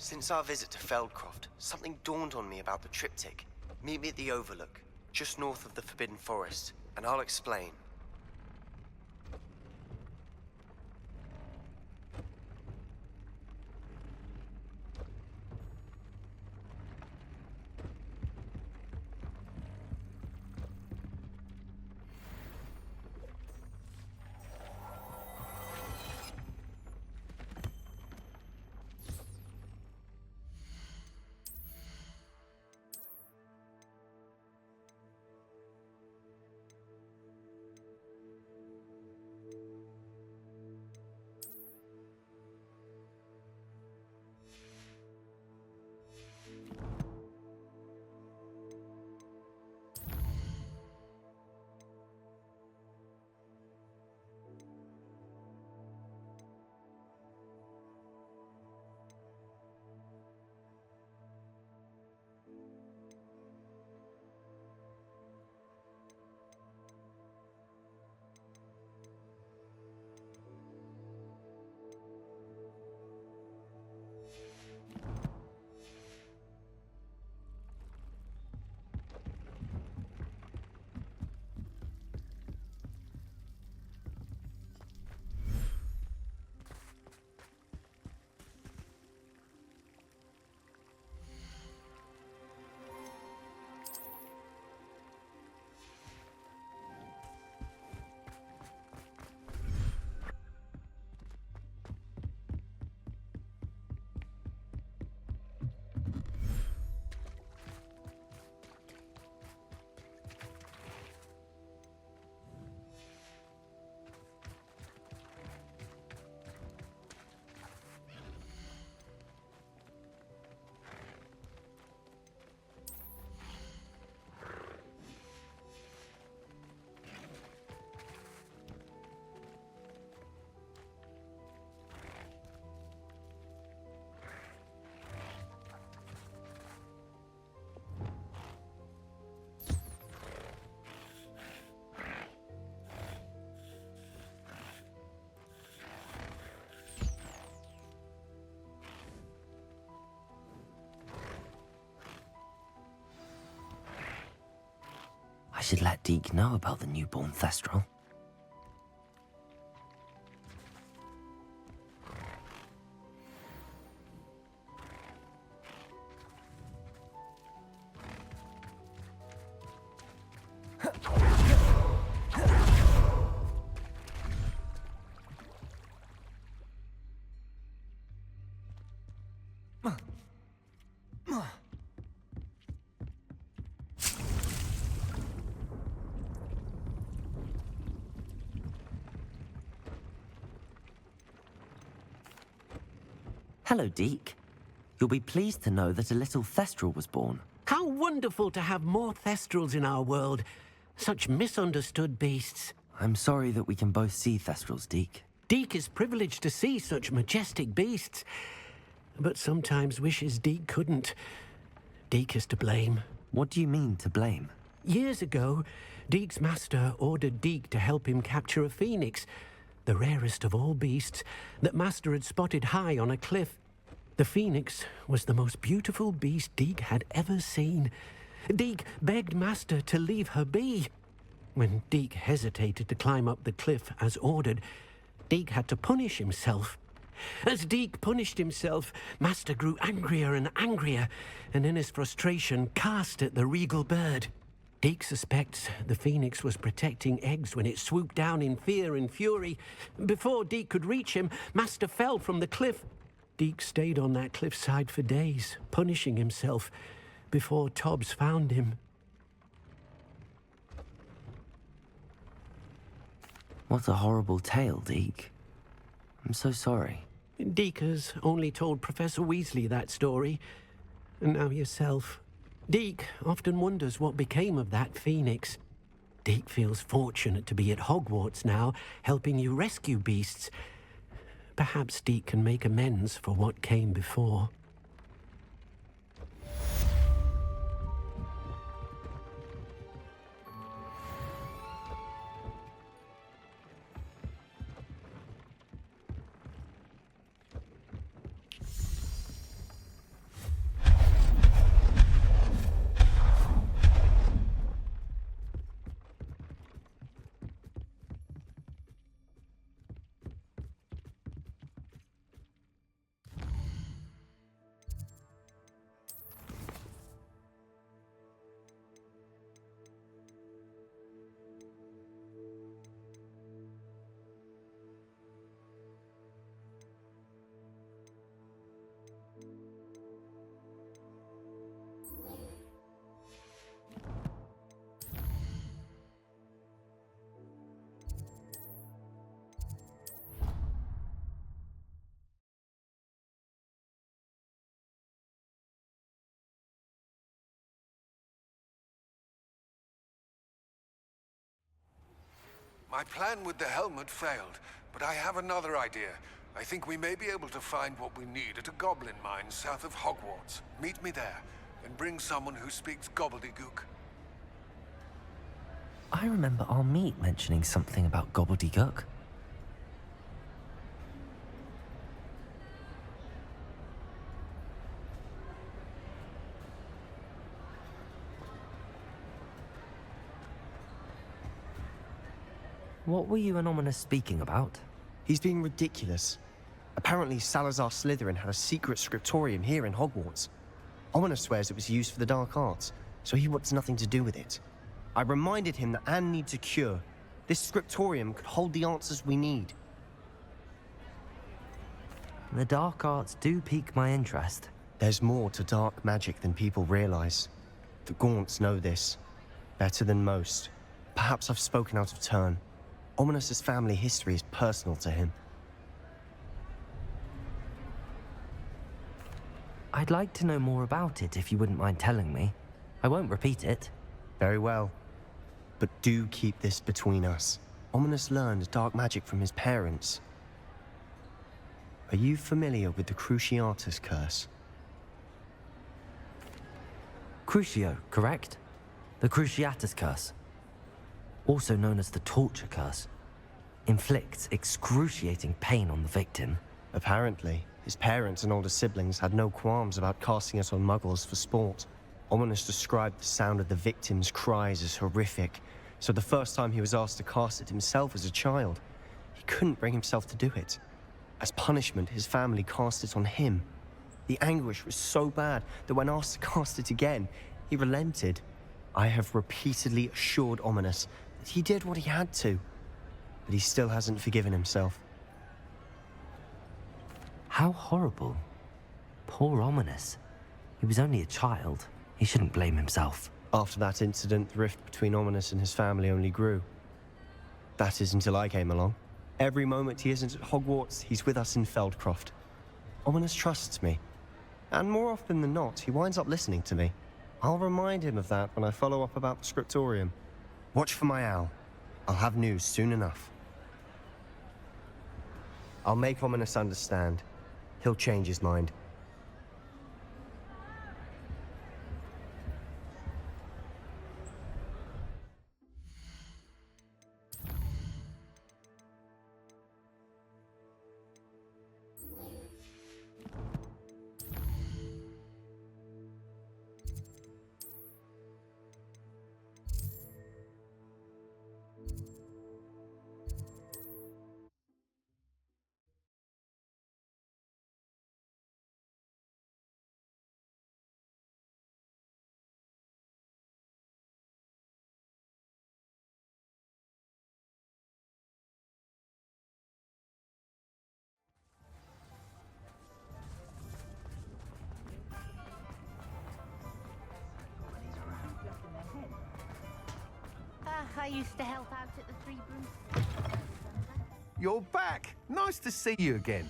Since our visit to Feldcroft, something dawned on me about the triptych. Meet me at the Overlook, just north of the Forbidden Forest, and I'll explain. should let Deke know about the newborn Thestral. Hello, Deke. You'll be pleased to know that a little Thestral was born. How wonderful to have more Thestrals in our world. Such misunderstood beasts. I'm sorry that we can both see Thestrals, Deke. Deke is privileged to see such majestic beasts, but sometimes wishes Deke couldn't. Deke is to blame. What do you mean, to blame? Years ago, Deke's master ordered Deke to help him capture a phoenix, the rarest of all beasts that Master had spotted high on a cliff. The phoenix was the most beautiful beast Deke had ever seen. Deke begged Master to leave her be. When Deke hesitated to climb up the cliff as ordered, Deke had to punish himself. As Deke punished himself, Master grew angrier and angrier, and in his frustration cast at the regal bird. Deke suspects the phoenix was protecting eggs when it swooped down in fear and fury. Before Deke could reach him, Master fell from the cliff. Deke stayed on that cliffside for days, punishing himself, before Tobbs found him. What a horrible tale, Deke. I'm so sorry. Deke has only told Professor Weasley that story, and now yourself. Deke often wonders what became of that phoenix. Deke feels fortunate to be at Hogwarts now, helping you rescue beasts. Perhaps Deke can make amends for what came before. My plan with the helmet failed, but I have another idea. I think we may be able to find what we need at a goblin mine south of Hogwarts. Meet me there, and bring someone who speaks gobbledygook. I remember our meet mentioning something about gobbledygook. What were you and Ominous speaking about? He's being ridiculous. Apparently Salazar Slytherin had a secret scriptorium here in Hogwarts. Ominous swears it was used for the dark arts, so he wants nothing to do with it. I reminded him that Anne needs a cure. This scriptorium could hold the answers we need. The dark arts do pique my interest. There's more to dark magic than people realize. The Gaunts know this. Better than most. Perhaps I've spoken out of turn. Ominous's family history is personal to him. I'd like to know more about it if you wouldn't mind telling me. I won't repeat it. Very well. But do keep this between us. Ominous learned dark magic from his parents. Are you familiar with the Cruciatus curse? Crucio, correct? The Cruciatus curse. Also known as the torture curse. Inflicts excruciating pain on the victim. Apparently, his parents and older siblings had no qualms about casting it on muggles for sport. Ominous described the sound of the victim's cries as horrific, so the first time he was asked to cast it himself as a child, he couldn't bring himself to do it. As punishment, his family cast it on him. The anguish was so bad that when asked to cast it again, he relented. I have repeatedly assured Ominous that he did what he had to, but he still hasn't forgiven himself. How horrible. Poor Ominous. He was only a child. He shouldn't blame himself. After that incident, the rift between Ominous and his family only grew. That is until I came along. Every moment he isn't at Hogwarts, he's with us in Feldcroft. Ominous trusts me. And more often than not, he winds up listening to me. I'll remind him of that when I follow up about the scriptorium. Watch for my owl. I'll have news soon enough. I'll make Ominous understand. He'll change his mind. I used to help out at the Three Broom. You're back. Nice to see you again.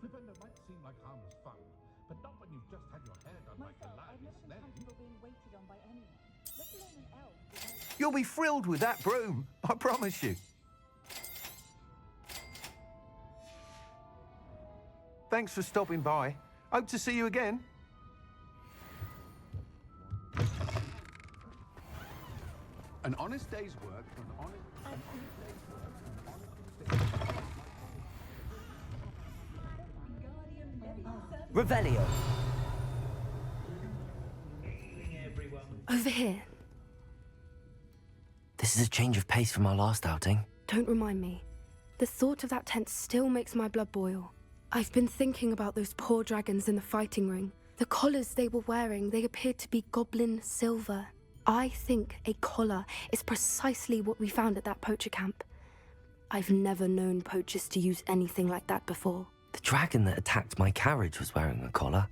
Flippant, it might seem like harmless fun, but not when you've just had your hair done like a lively sled. being waited on by anyone, let alone an elf. You'll be thrilled with that broom, I promise you. Thanks for stopping by. Hope to see you again. An honest day's work, Revelio. Over here. This is a change of pace from our last outing. Don't remind me. The thought of that tent still makes my blood boil. I've been thinking about those poor dragons in the fighting ring. The collars they were wearing, they appeared to be goblin silver. I think a collar is precisely what we found at that poacher camp. I've never known poachers to use anything like that before. The dragon that attacked my carriage was wearing a collar,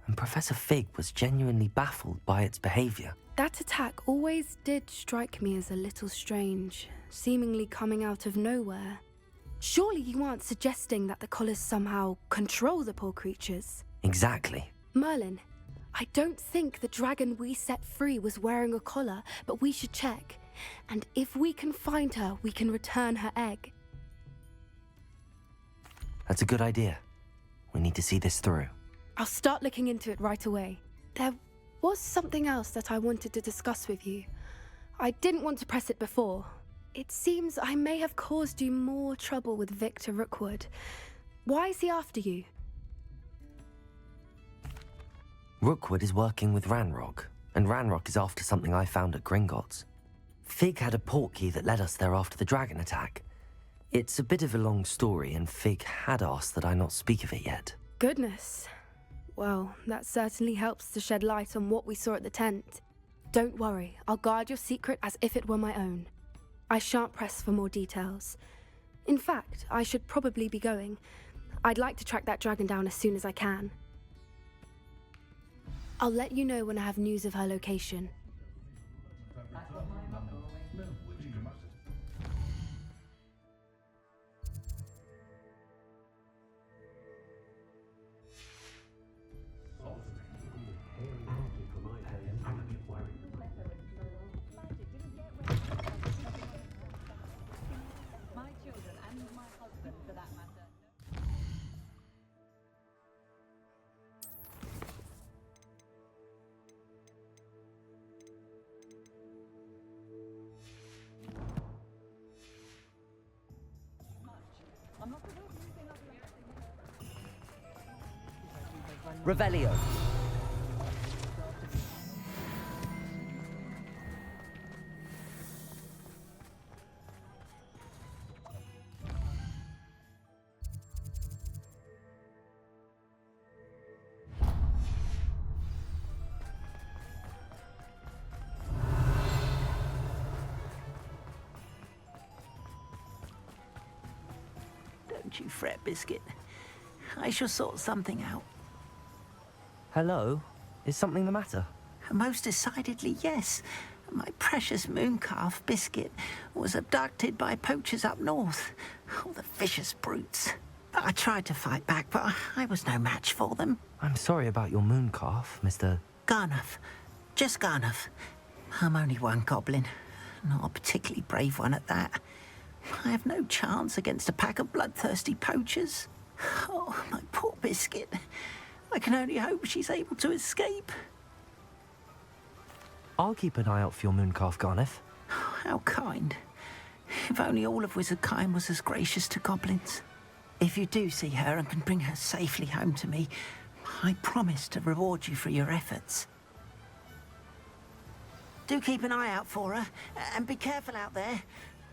and Professor Fig was genuinely baffled by its behavior. That attack always did strike me as a little strange, seemingly coming out of nowhere. Surely you aren't suggesting that the collars somehow control the poor creatures? Exactly. Merlin, I don't think the dragon we set free was wearing a collar, but we should check. And if we can find her, we can return her egg. That's a good idea. We need to see this through. I'll start looking into it right away. There was something else that I wanted to discuss with you. I didn't want to press it before. It seems I may have caused you more trouble with Victor Rookwood. Why is he after you? Rookwood is working with Ranrock, and Ranrock is after something I found at Gringotts. Fig had a portkey that led us there after the dragon attack. It's a bit of a long story, and Fig had asked that I not speak of it yet. Goodness. Well, that certainly helps to shed light on what we saw at the tent. Don't worry, I'll guard your secret as if it were my own. I shan't press for more details. In fact, I should probably be going. I'd like to track that dragon down as soon as I can. I'll let you know when I have news of her location. Revelio. Don't you fret, Biscuit. I shall sort something out. Hello? Is something the matter? Most decidedly, yes. My precious mooncalf, Biscuit, was abducted by poachers up north. Oh, the vicious brutes. I tried to fight back, but I was no match for them. I'm sorry about your mooncalf, Mr. Garnuff. Just Garnuff. I'm only one goblin. Not a particularly brave one at that. I have no chance against a pack of bloodthirsty poachers. Oh, my poor Biscuit. I can only hope she's able to escape. I'll keep an eye out for your mooncalf, Garniff. How kind. If only all of Wizardkind was as gracious to goblins. If you do see her and can bring her safely home to me, I promise to reward you for your efforts. Do keep an eye out for her, and be careful out there.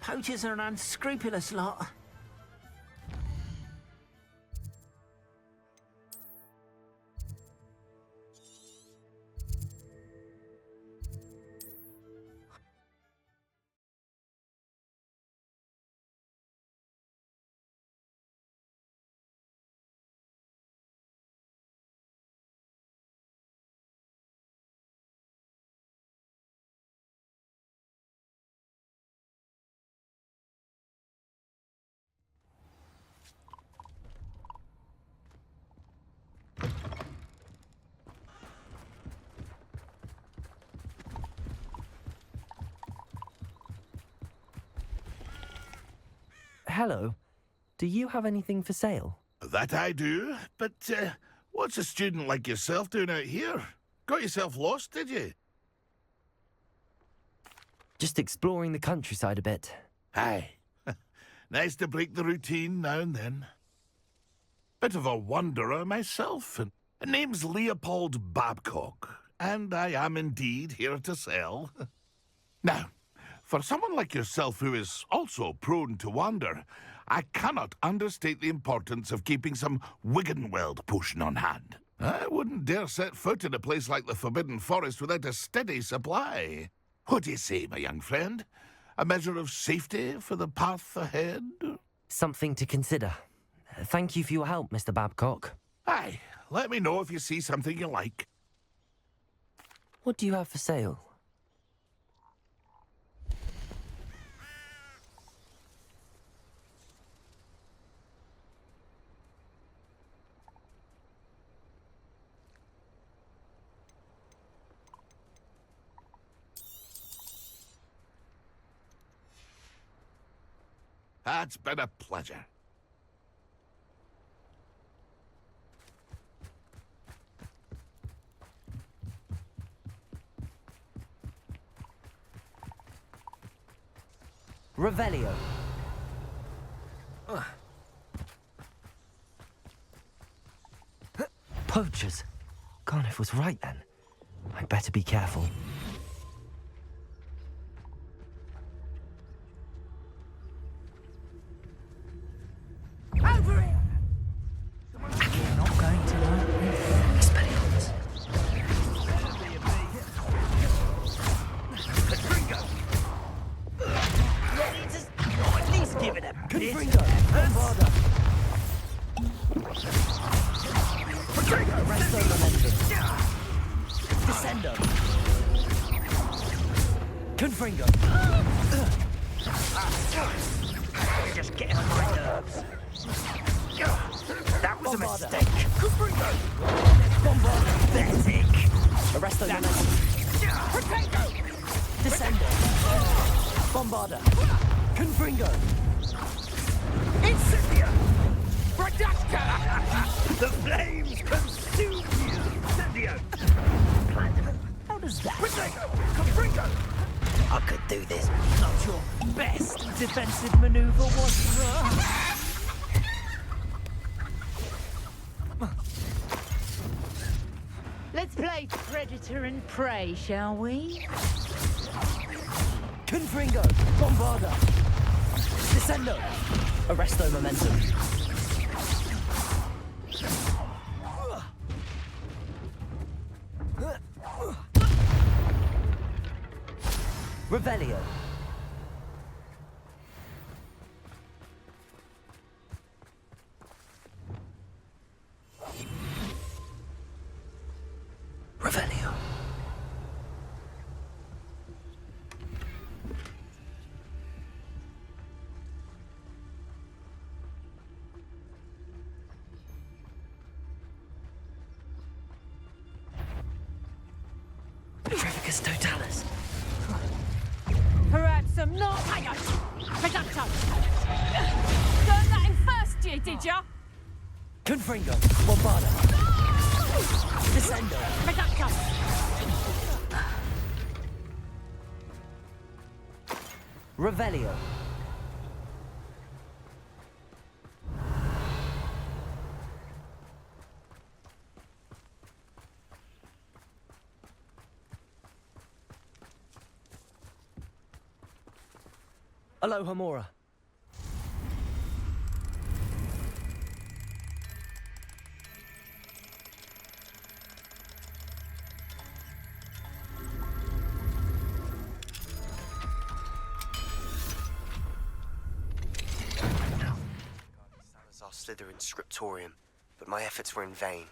Poachers are an unscrupulous lot. Hello. Do you have anything for sale? That I do, but what's a student like yourself doing out here? Got yourself lost, did you? Just exploring the countryside a bit. Aye. Nice to break the routine now and then. Bit of a wanderer myself, and name's Leopold Babcock, and I am indeed here to sell. Now, for someone like yourself who is also prone to wander, I cannot understate the importance of keeping some Wiggenweld potion on hand. I wouldn't dare set foot in a place like the Forbidden Forest without a steady supply. What do you say, my young friend? A measure of safety for the path ahead? Something to consider. Thank you for your help, Mr. Babcock. Aye, let me know if you see something you like. What do you have for sale? It's been a pleasure. Revelio. Poachers. Garniff was right then. I'd better be careful. Over here! You're not going to learn. Expelliarmus. At least give it a bit. Bombarda. Resto Momentum. Descendo. Confringo. You're just getting on my nerves. That was a mistake. Bombarda. Pathetic. Arresto Momentum. Descendo. Bombarda. Confringo. Incendia! Radashka! The flames consume you! Incendio! How does that? Confringo! I could do this. Not your best defensive maneuver, was it? scatter and pray, shall we? Confringo! Bombarda! Descendo! Arresto momentum. Revelio. Revelio. Trevicus totalis. Perhaps some not. Hang on! Reducto! Learned that in first year, did ya? Confringo. Bombarda. Descendo. Reducto! Revelio. Aloha Mora. Salazar Slytherin scriptorium, but my efforts were in vain.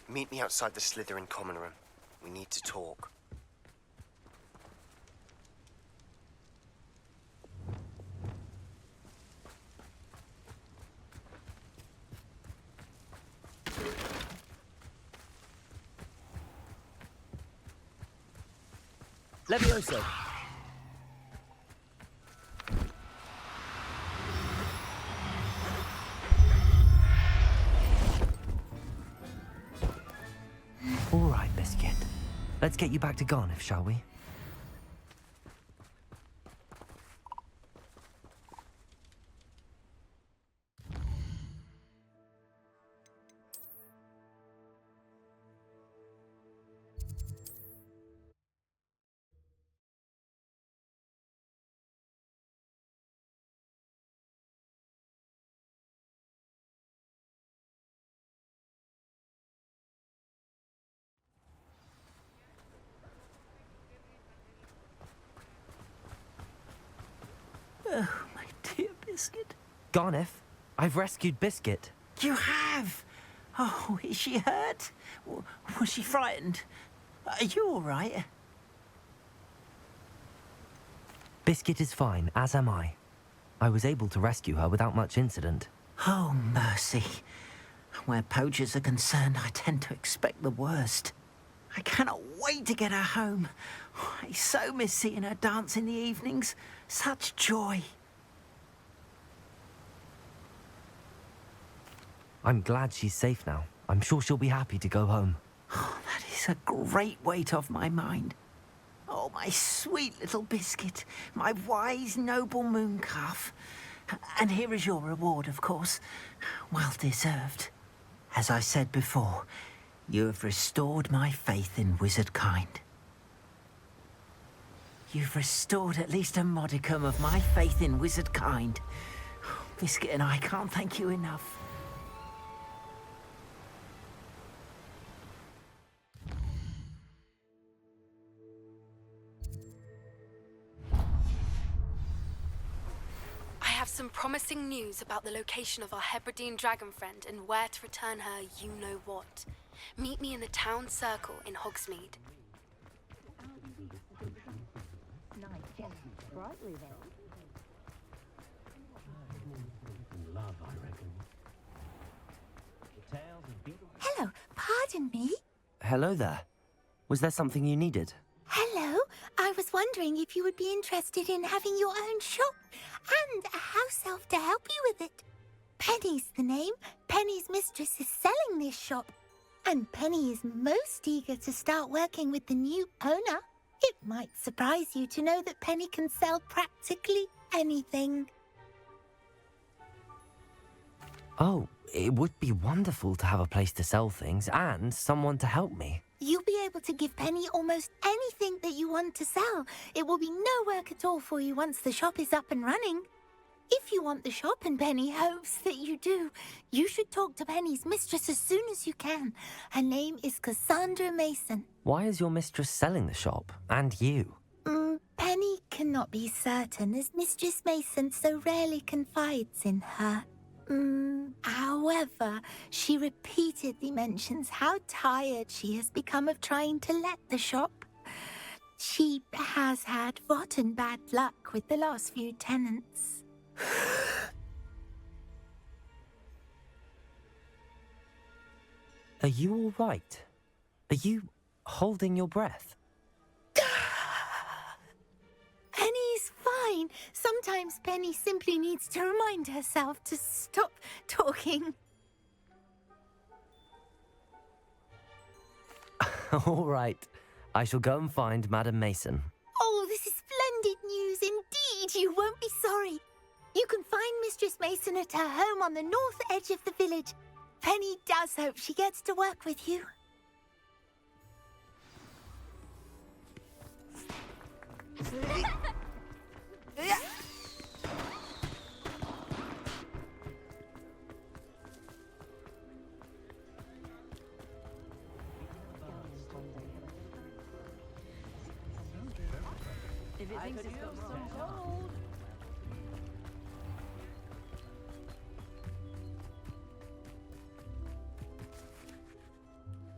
Meet me outside the Slytherin common room. We need to talk. Levioso. All right, Biscuit. Let's get you back to Garniff, shall we? Oh, my dear Biscuit. Garniff, I've rescued Biscuit. You have? Oh, is she hurt? Was she frightened? Are you all right? Biscuit is fine, as am I. I was able to rescue her without much incident. Oh, mercy. Where poachers are concerned, I tend to expect the worst. I cannot wait to get her home. I so miss seeing her dance in the evenings. Such joy. I'm glad she's safe now. I'm sure she'll be happy to go home. Oh, that is a great weight off my mind. Oh, my sweet little Biscuit, my wise, noble moon calf. And here is your reward, of course. Well deserved. As I said before, you have restored my faith in wizard kind. You've restored at least a modicum of my faith in wizard kind. Biscuit and I can't thank you enough. I have some promising news about the location of our Hebridean dragon friend and where to return her you-know-what. Meet me in the town circle in Hogsmeade. Hello, pardon me? Hello there. Was there something you needed? Hello, I was wondering if you would be interested in having your own shop and a house elf to help you with it. Penny's the name. Penny's mistress is selling this shop. And Penny is most eager to start working with the new owner. It might surprise you to know that Penny can sell practically anything. Oh, it would be wonderful to have a place to sell things and someone to help me. You'll be able to give Penny almost anything that you want to sell. It will be no work at all for you once the shop is up and running. If you want the shop and Penny hopes that you do, you should talk to Penny's mistress as soon as you can. Her name is Cassandra Mason. Why is your mistress selling the shop? And you? Penny cannot be certain, as Mistress Mason so rarely confides in her. However, she repeatedly mentions how tired she has become of trying to let the shop. She has had rotten bad luck with the last few tenants. Are you all right? Are you holding your breath? Penny's fine. Sometimes Penny simply needs to remind herself to stop talking. All right. I shall go and find Madam Mason. Oh, this is splendid news indeed. You won't be sorry. You can find Mistress Mason at her home on the north edge of the village. Penny does hope she gets to work with you. If it thinks it's got some gold.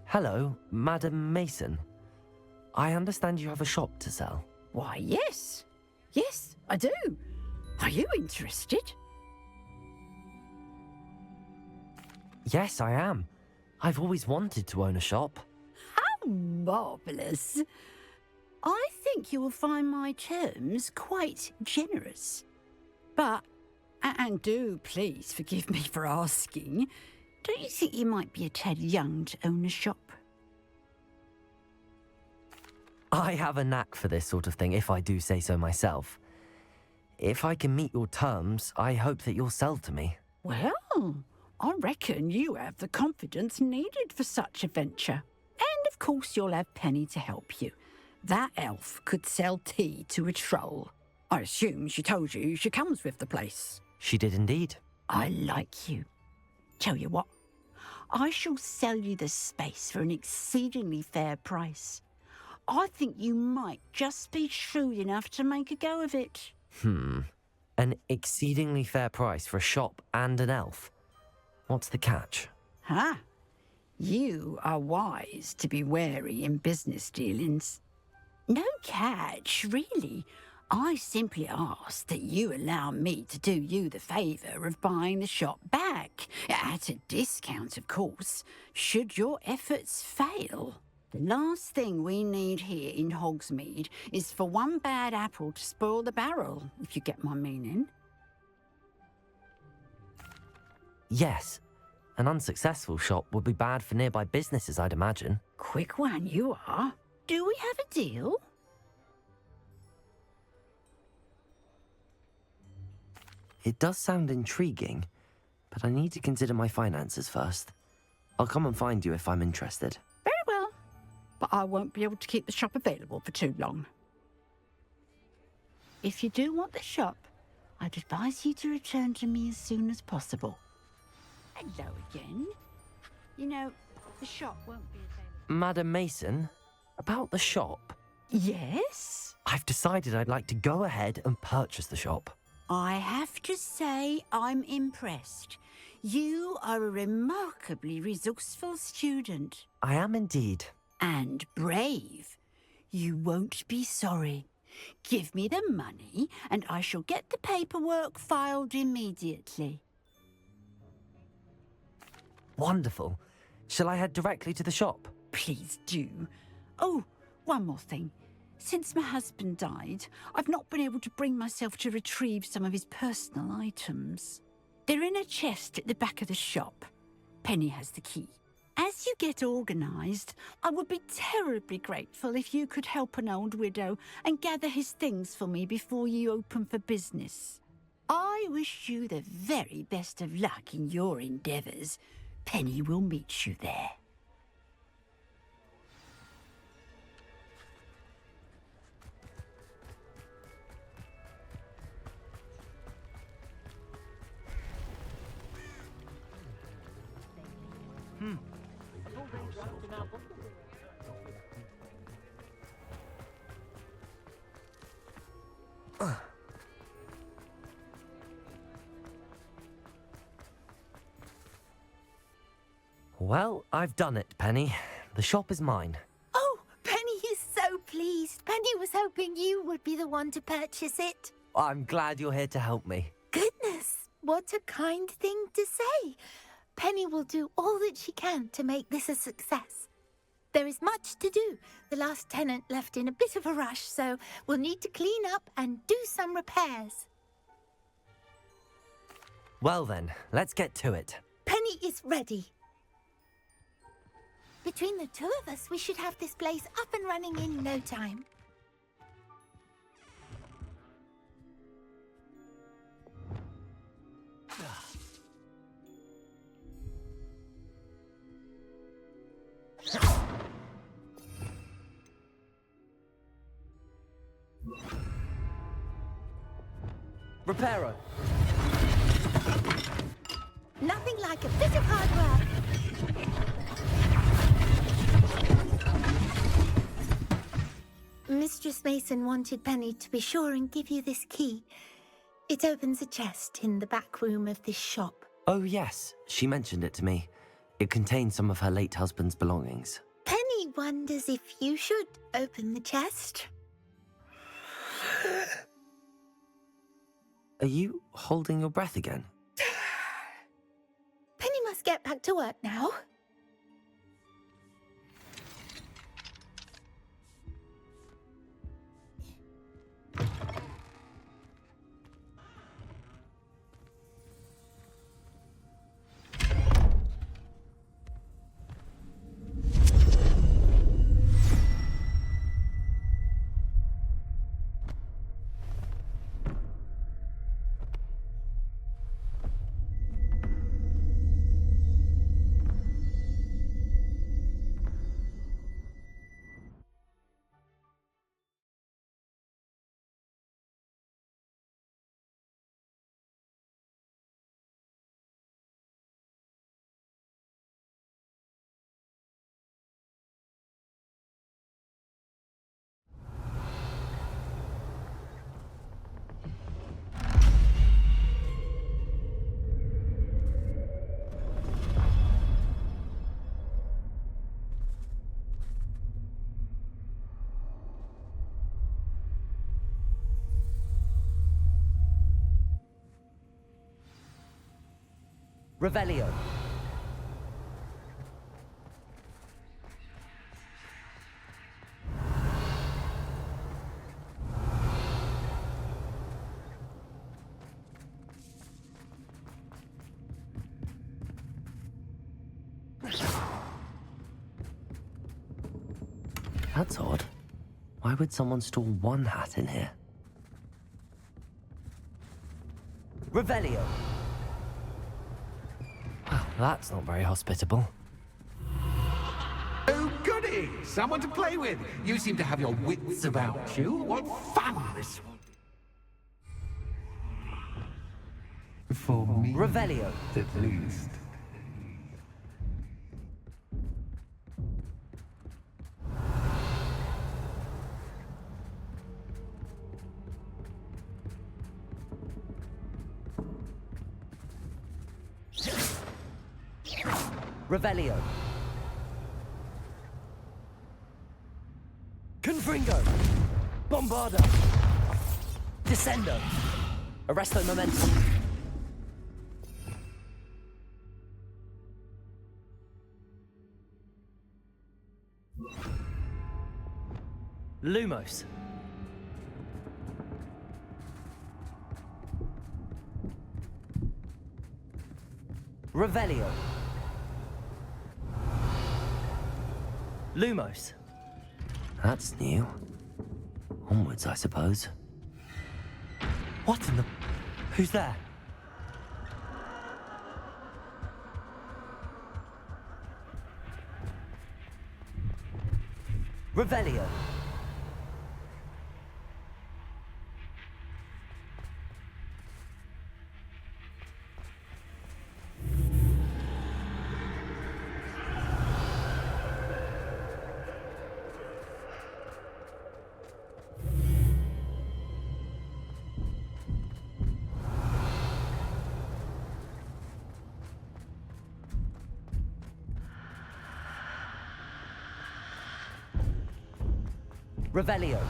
Hello, Madam Mason. I understand you have a shop to sell. Why, yes. Yes, I do. Are you interested? Yes, I am. I've always wanted to own a shop. How marvellous. I think you will find my terms quite generous. But, and do please forgive me for asking, don't you think you might be a tad young to own a shop? I have a knack for this sort of thing, if I do say so myself. If I can meet your terms, I hope that you'll sell to me. Well, I reckon you have the confidence needed for such a venture. And of course you'll have Penny to help you. That elf could sell tea to a troll. I assume she told you she comes with the place. She did indeed. I like you. Tell you what, I shall sell you the space for an exceedingly fair price. I think you might just be shrewd enough to make a go of it. An exceedingly fair price for a shop and an elf. What's the catch? Ha! You are wise to be wary in business dealings. No catch, really. I simply ask that you allow me to do you the favour of buying the shop back. At a discount, of course, should your efforts fail. The last thing we need here in Hogsmeade is for one bad apple to spoil the barrel, if you get my meaning. Yes. An unsuccessful shop would be bad for nearby businesses, I'd imagine. Quick one you are. Do we have a deal? It does sound intriguing, but I need to consider my finances first. I'll come and find you if I'm interested. Very well, but I won't be able to keep the shop available for too long. If you do want the shop, I'd advise you to return to me as soon as possible. Hello again. You know, the shop won't be available. Madam Mason, about the shop. Yes? I've decided I'd like to go ahead and purchase the shop. I have to say I'm impressed. You are a remarkably resourceful student. I am indeed. And brave. You won't be sorry. Give me the money and I shall get the paperwork filed immediately. Wonderful. Shall I head directly to the shop? Please do. Oh, one more thing. Since my husband died, I've not been able to bring myself to retrieve some of his personal items. They're in a chest at the back of the shop. Penny has the key. As you get organised, I would be terribly grateful if you could help an old widow and gather his things for me before you open for business. I wish you the very best of luck in your endeavours. Penny will meet you there. Well, I've done it, Penny. The shop is mine. Oh, Penny is so pleased. Penny was hoping you would be the one to purchase it. I'm glad you're here to help me. Goodness, what a kind thing to say. Penny will do all that she can to make this a success. There is much to do. The last tenant left in a bit of a rush, so we'll need to clean up and do some repairs. Well then, let's get to it. Penny is ready. Between the two of us, we should have this place up and running in no time. Reparo. Nothing like a bit of hard work. Mistress Mason wanted Penny to be sure and give you this key. It opens a chest in the back room of this shop. Oh yes, she mentioned it to me. It contains some of her late husband's belongings. Penny wonders if you should open the chest. Are you holding your breath again? Penny must get back to work now. Revelio. That's odd. Why would someone store one hat in here? Revelio. Well, that's not very hospitable. Oh, goody! Someone to play with. You seem to have your wits about you. What fun this will be. For me, Revelio. at least. Revelio. Confringo. Bombarda. Descendo. Arresto momentum. Lumos. Revelio. Lumos. That's new. Onwards, I suppose. What in the... Who's there? Revelio. Revelio.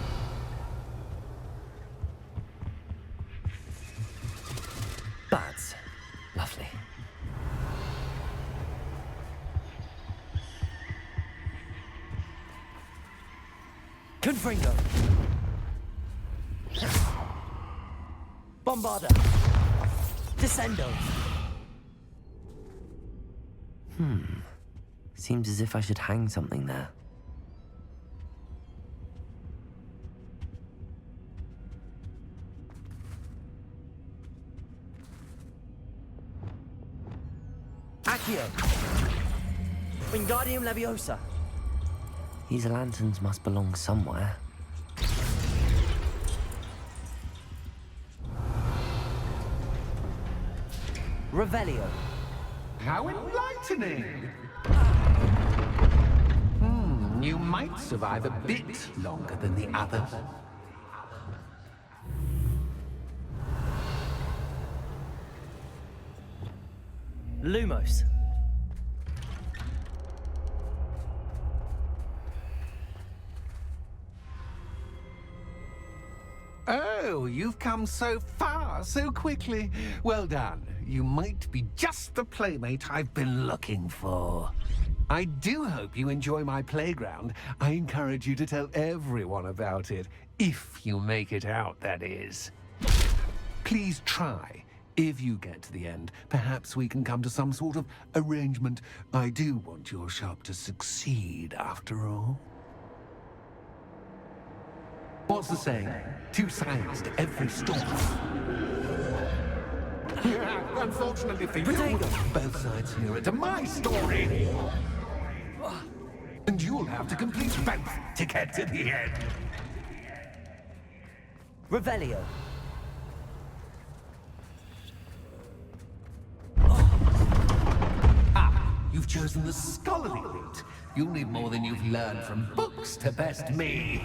Bats. Lovely. Confringo. Bombarda. Descendo. Seems as if I should hang something there. Accio. Wingardium Leviosa. These lanterns must belong somewhere. Revelio. How enlightening! You might survive a bit longer than the others. Lumos. Oh, you've come so far so quickly. Well done. You might be just the playmate I've been looking for. I do hope you enjoy my playground. I encourage you to tell everyone about it. If you make it out, that is. Please try. If you get to the end, perhaps we can come to some sort of arrangement. I do want your shop to succeed, after all. What's the saying? Two sides to every story. Unfortunately for you, both sides hear it to my story. And you'll have to complete both to get to the end. Revelio. You've chosen the scholarly route. You'll need more than you've learned from books to best me.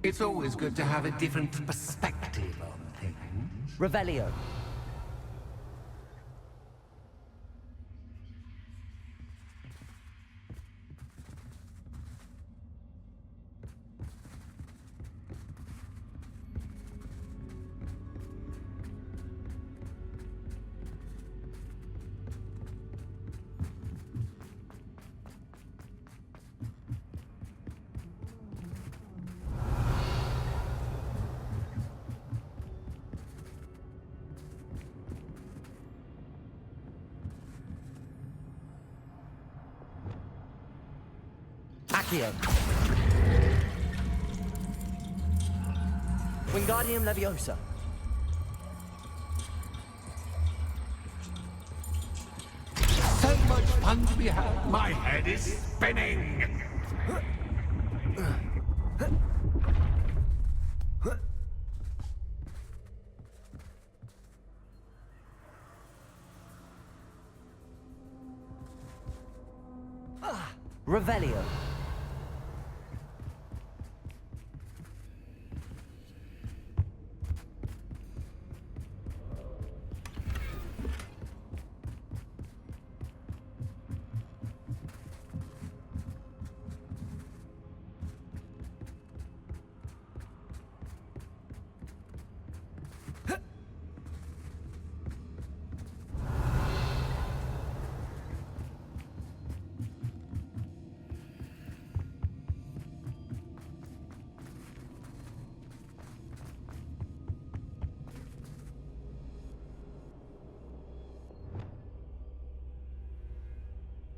It's always good to have a different perspective on things. Revelio. Accio. Wingardium Leviosa. So much fun to be had. My head is spinning. Revelio.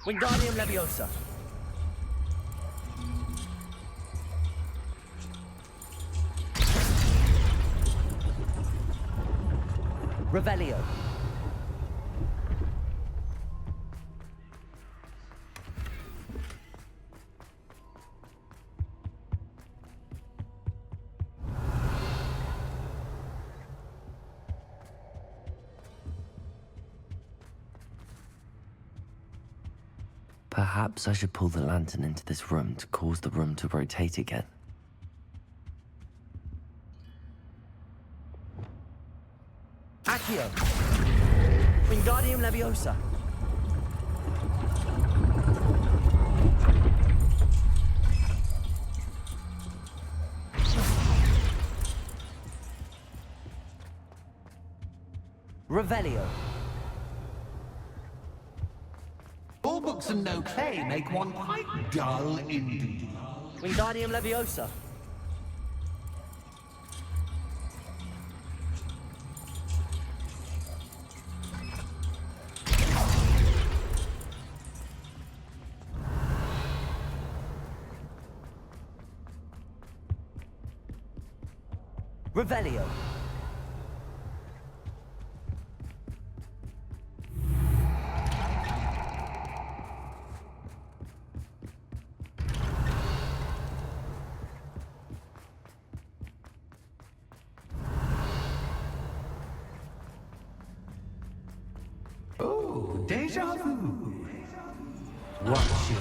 Wingardium Leviosa. Revelio. Perhaps I should pull the lantern into this room to cause the room to rotate again. Accio! Wingardium Leviosa! Revelio! All books and no play make one quite dull indeed. Wingardium Leviosa! Revelio! Oh, déjà vu. Watch your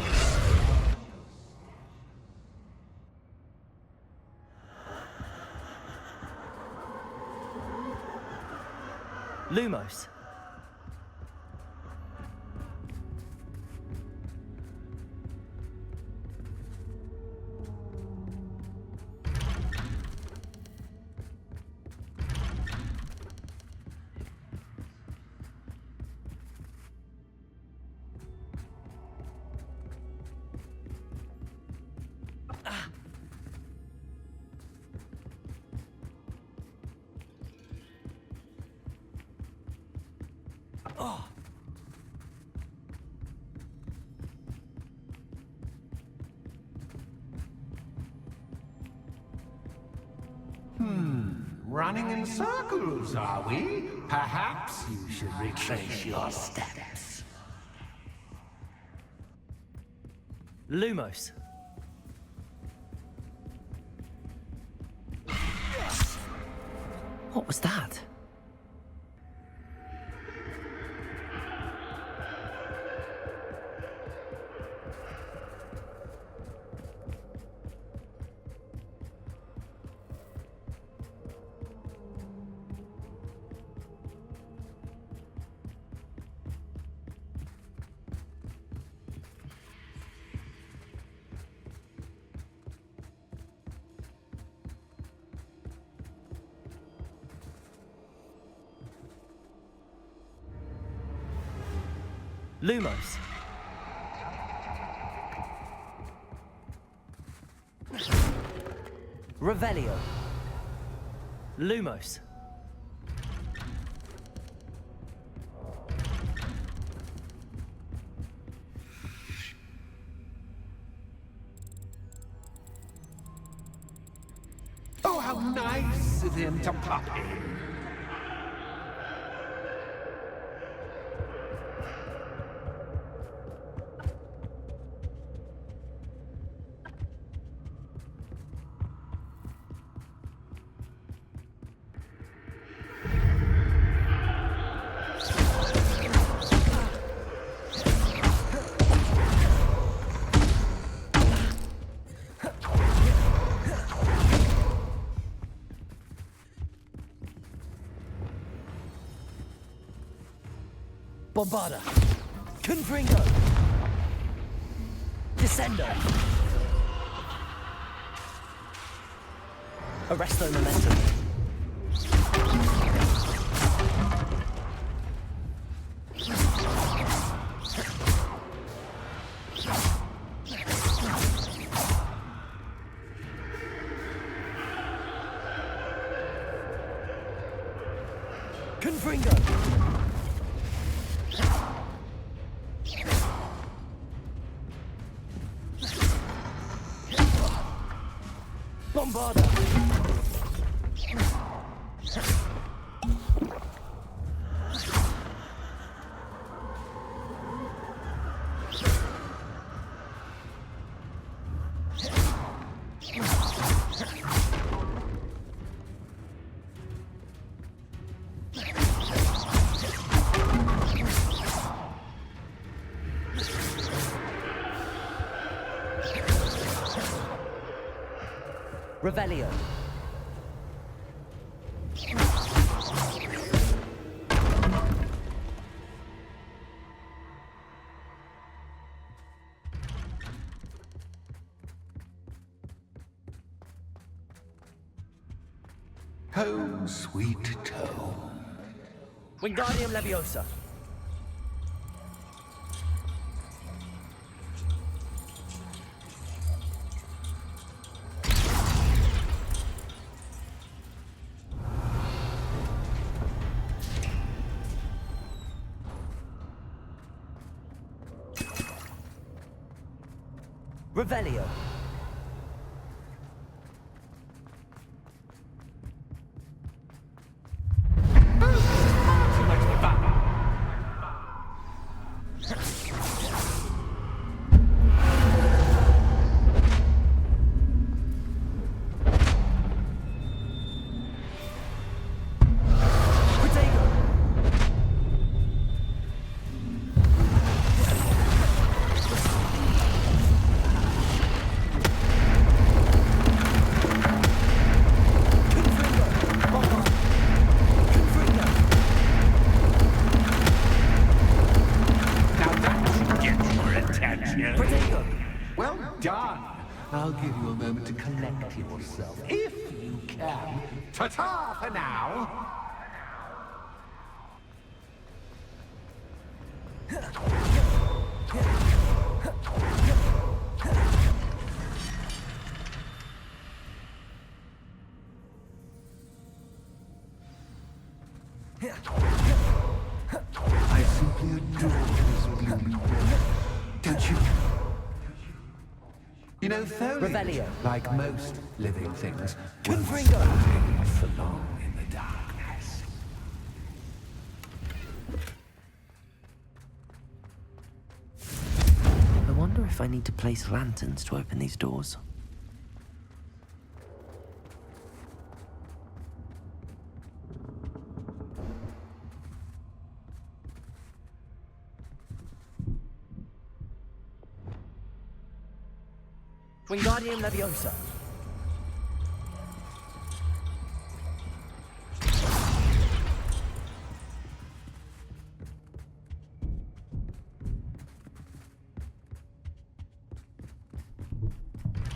Lumos! Oh. Running in circles, are we? Perhaps you should retrace your steps. Lumos! What was that? Lumos! Revelio! Lumos! Oh, how nice of him to pop in. Bombarda! Confringo! Descendo! Arresto Momentum! Confringo! Bombarda! Revelio. Home, sweet home. Wingardium Leviosa. Revelio. Well done. I'll give you a moment to collect yourself, if you can. Ta-ta for now. I simply adore this blooming world. Don't you? You know, Foley, Revelio. like most living things, Confringo. won't stay for long in the darkness. I wonder if I need to place lanterns to open these doors. Wingardium Leviosa.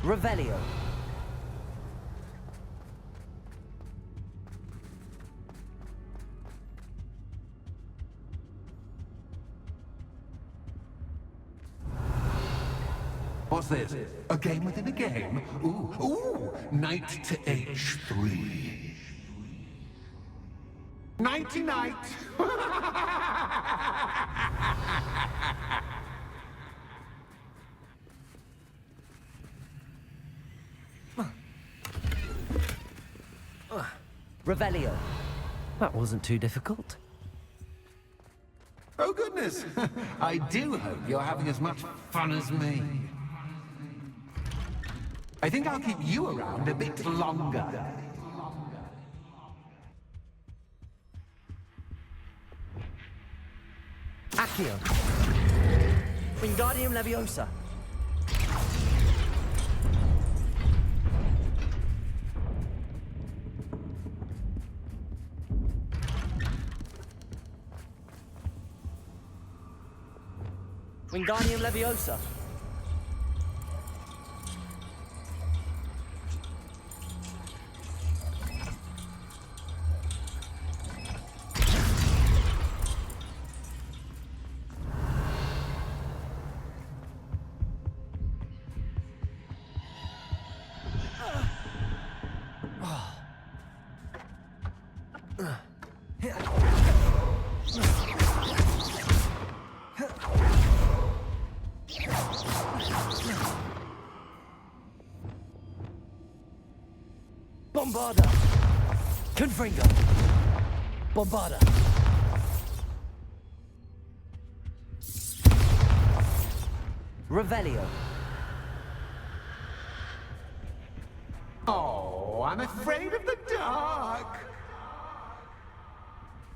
Revelio. What's this? A game within a game? Ooh, knight to H3. Nighty-night! Revelio. That wasn't too difficult. Oh goodness! I do hope you're having as much fun as me. I think I'll keep you around a bit longer. Accio. Wingardium Leviosa. Wingardium Leviosa. Bombarda. Confringo. Bombarda. Revelio. Oh, I'm afraid of the dark.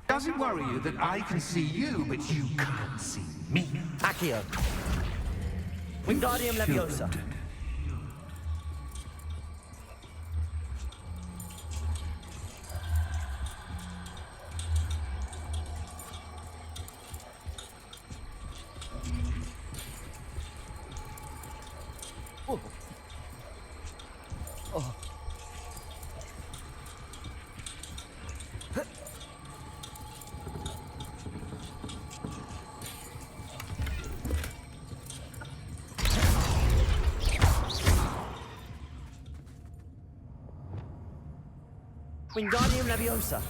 Does it worry you that I can see you, but you can't see me? Accio. Wingardium Leviosa. Wingardium Leviosa.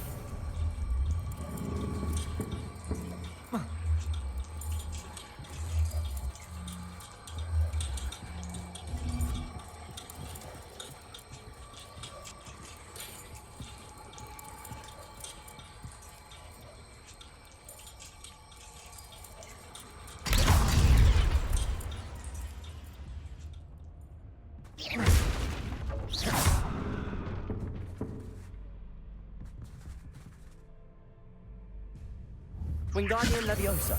Wingardium Leviosa.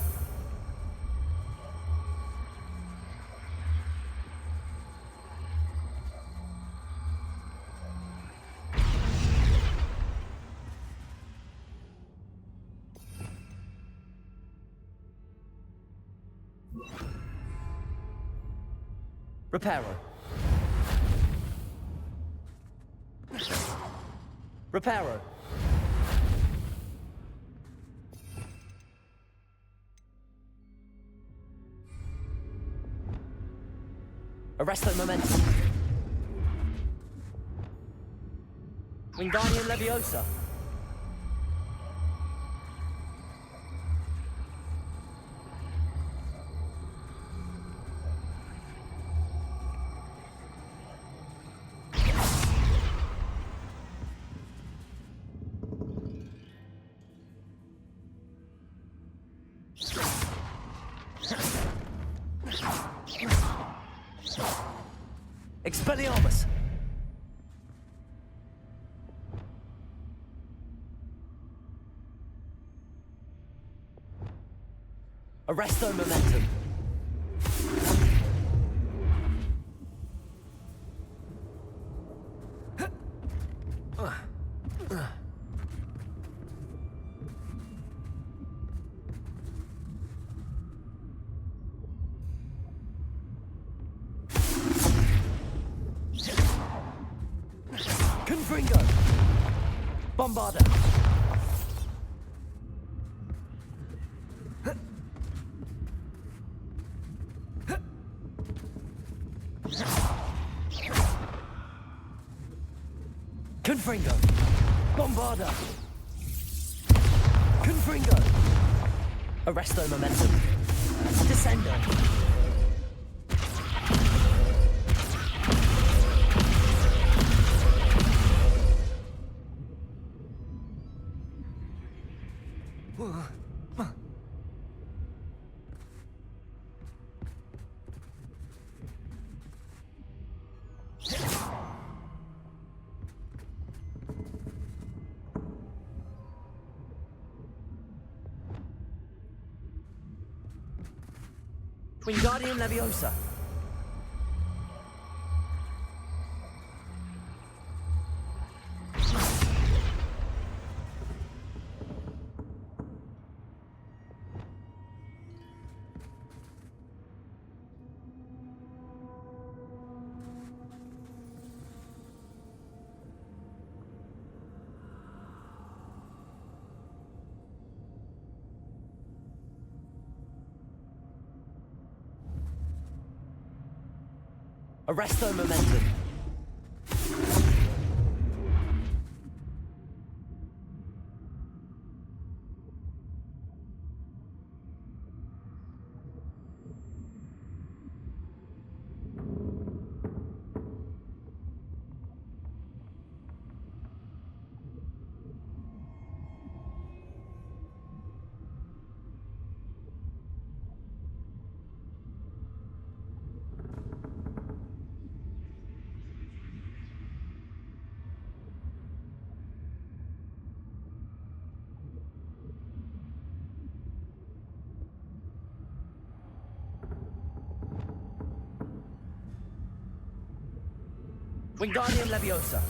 Reparo. Reparo. Arresto Momentum. Wingardium Leviosa. Expelliarmus. Arresto Momentum. Confringo. Bombarda. Confringo. Bombarda. Confringo. Arresto Momentum. Descendo. Wingardium Leviosa. Arresto Momentum. Wingardium Leviosa.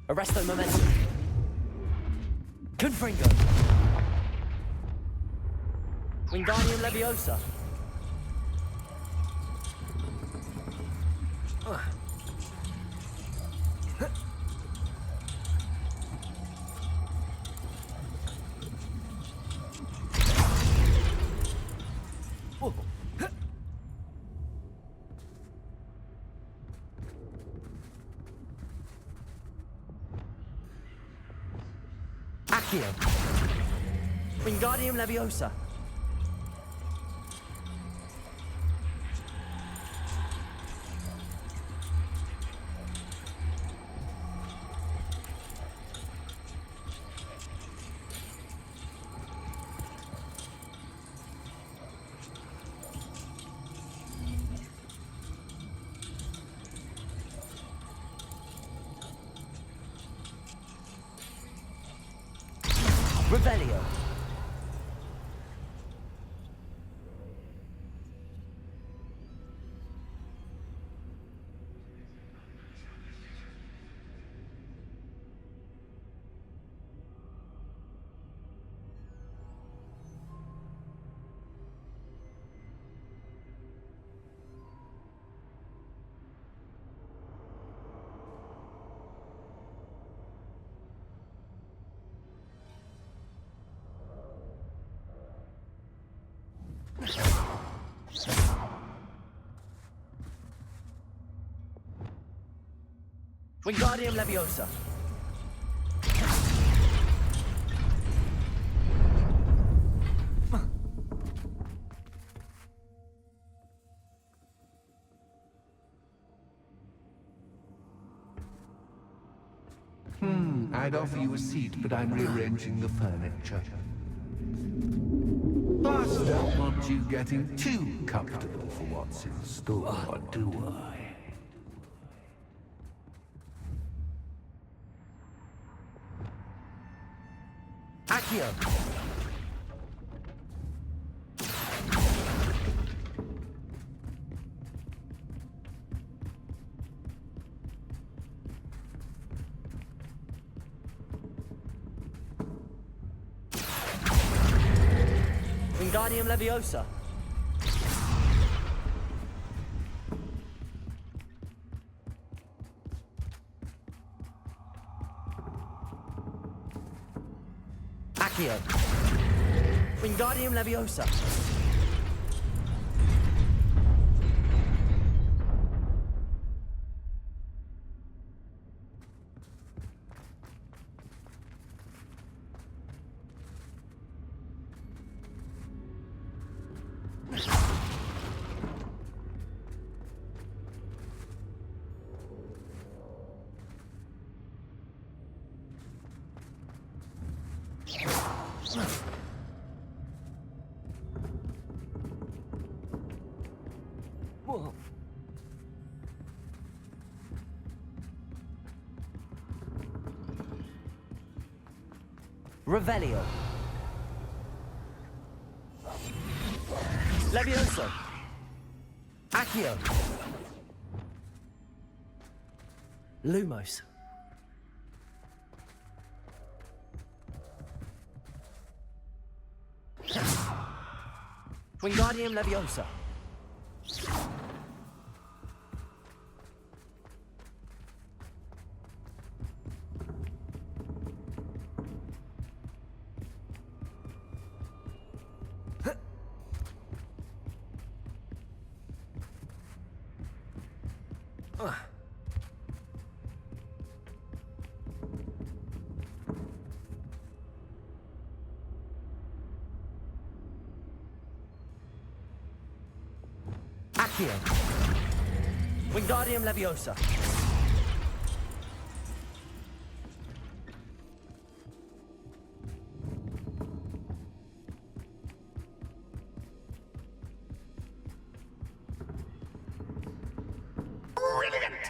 Arresto momentum. Confringo. Wingardium Leviosa. Accio. Wingardium Leviosa. Revelio. Wingardium Leviosa. I'd offer you a seat, but I'm rearranging the furniture. Plus, don't want you getting too comfortable for what's in store, do I? Accio. Wingardium Leviosa. Accio. Wingardium Leviosa. Whoa. Revelio. Levioso. Accio. Lumos. Wingardium Leviosa. Accio. Wingardium Leviosa. Brilliant!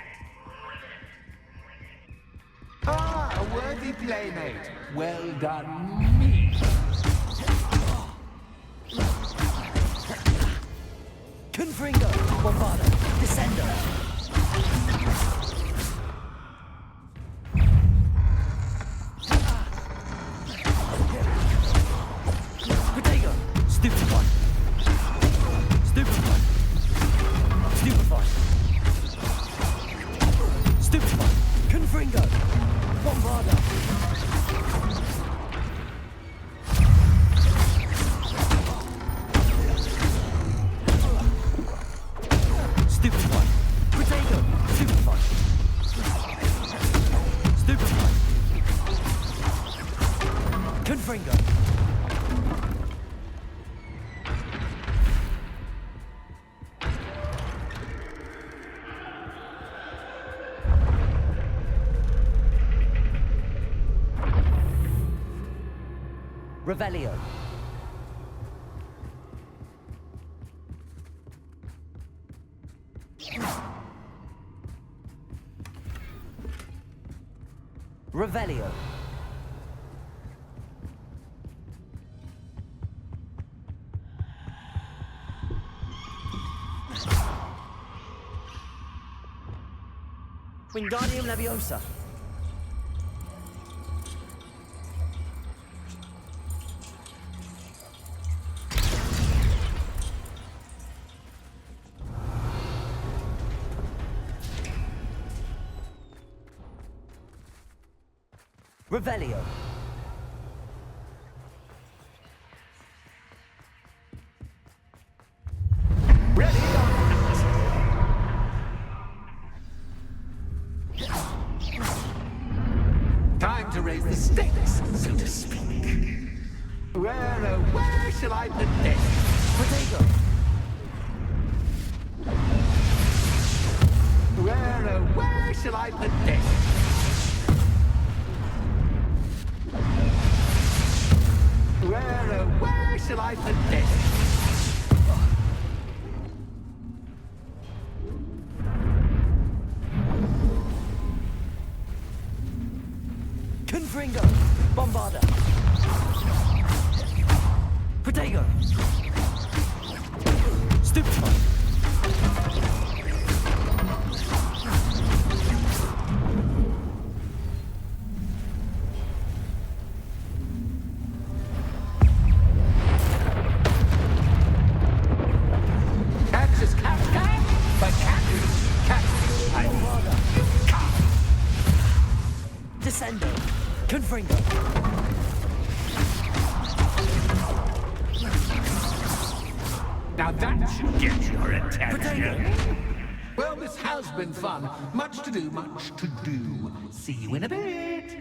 Ah, a worthy playmate. Well done, me. Confringo. Bombarda. Descendo. Confringo. Revelio. Revelio. Wingardium Leviosa. Revelio. Ready? Time to raise the stakes, so to speak. Where shall I put this? Protego. Where shall I put this? Where shall I put this? Confringo. Bombarda. Protego. Stupefy. Descendo. Confringo. Now that should get your attention. Well, this has been fun. Much to do, much to do. See you in a bit.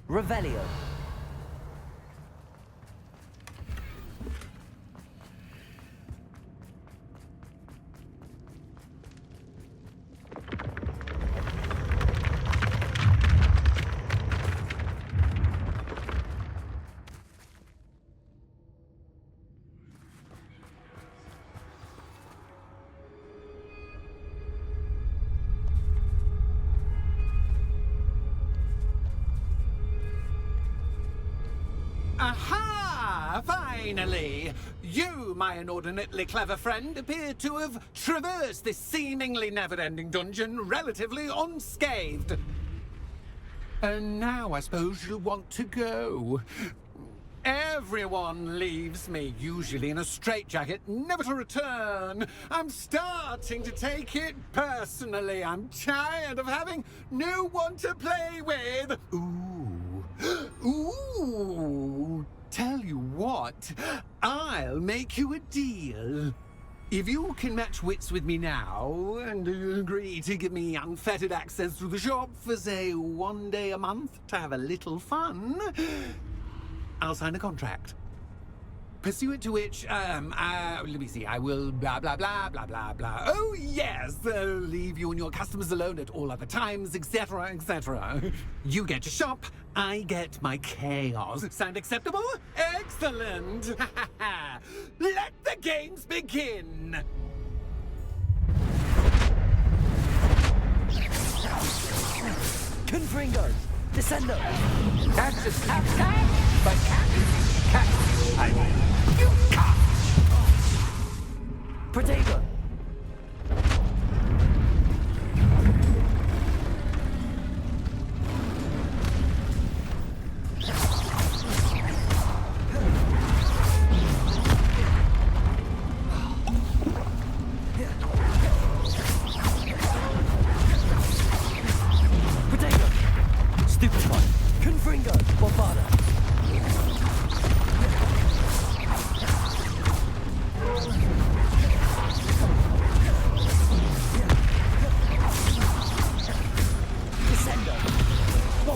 Revelio. Aha! Finally! You, my inordinately clever friend, appear to have traversed this seemingly never-ending dungeon relatively unscathed. And now I suppose you'll want to go. Everyone leaves me, usually in a straitjacket, never to return. I'm starting to take it personally. I'm tired of having no one to play with. Ooh, tell you what, I'll make you a deal. If you can match wits with me now, and agree to give me unfettered access to the shop for, say, 1 day a month to have a little fun, I'll sign a contract. Pursuant to which, let me see, I will blah, blah, blah, blah, blah, blah. Oh, yes, leave you and your customers alone at all other times, etc., etc. You get to shop, I get my chaos. Sound acceptable? Excellent! Let the games begin! Confringo. Descendo. That's just cat, but cat, you cat! Protego.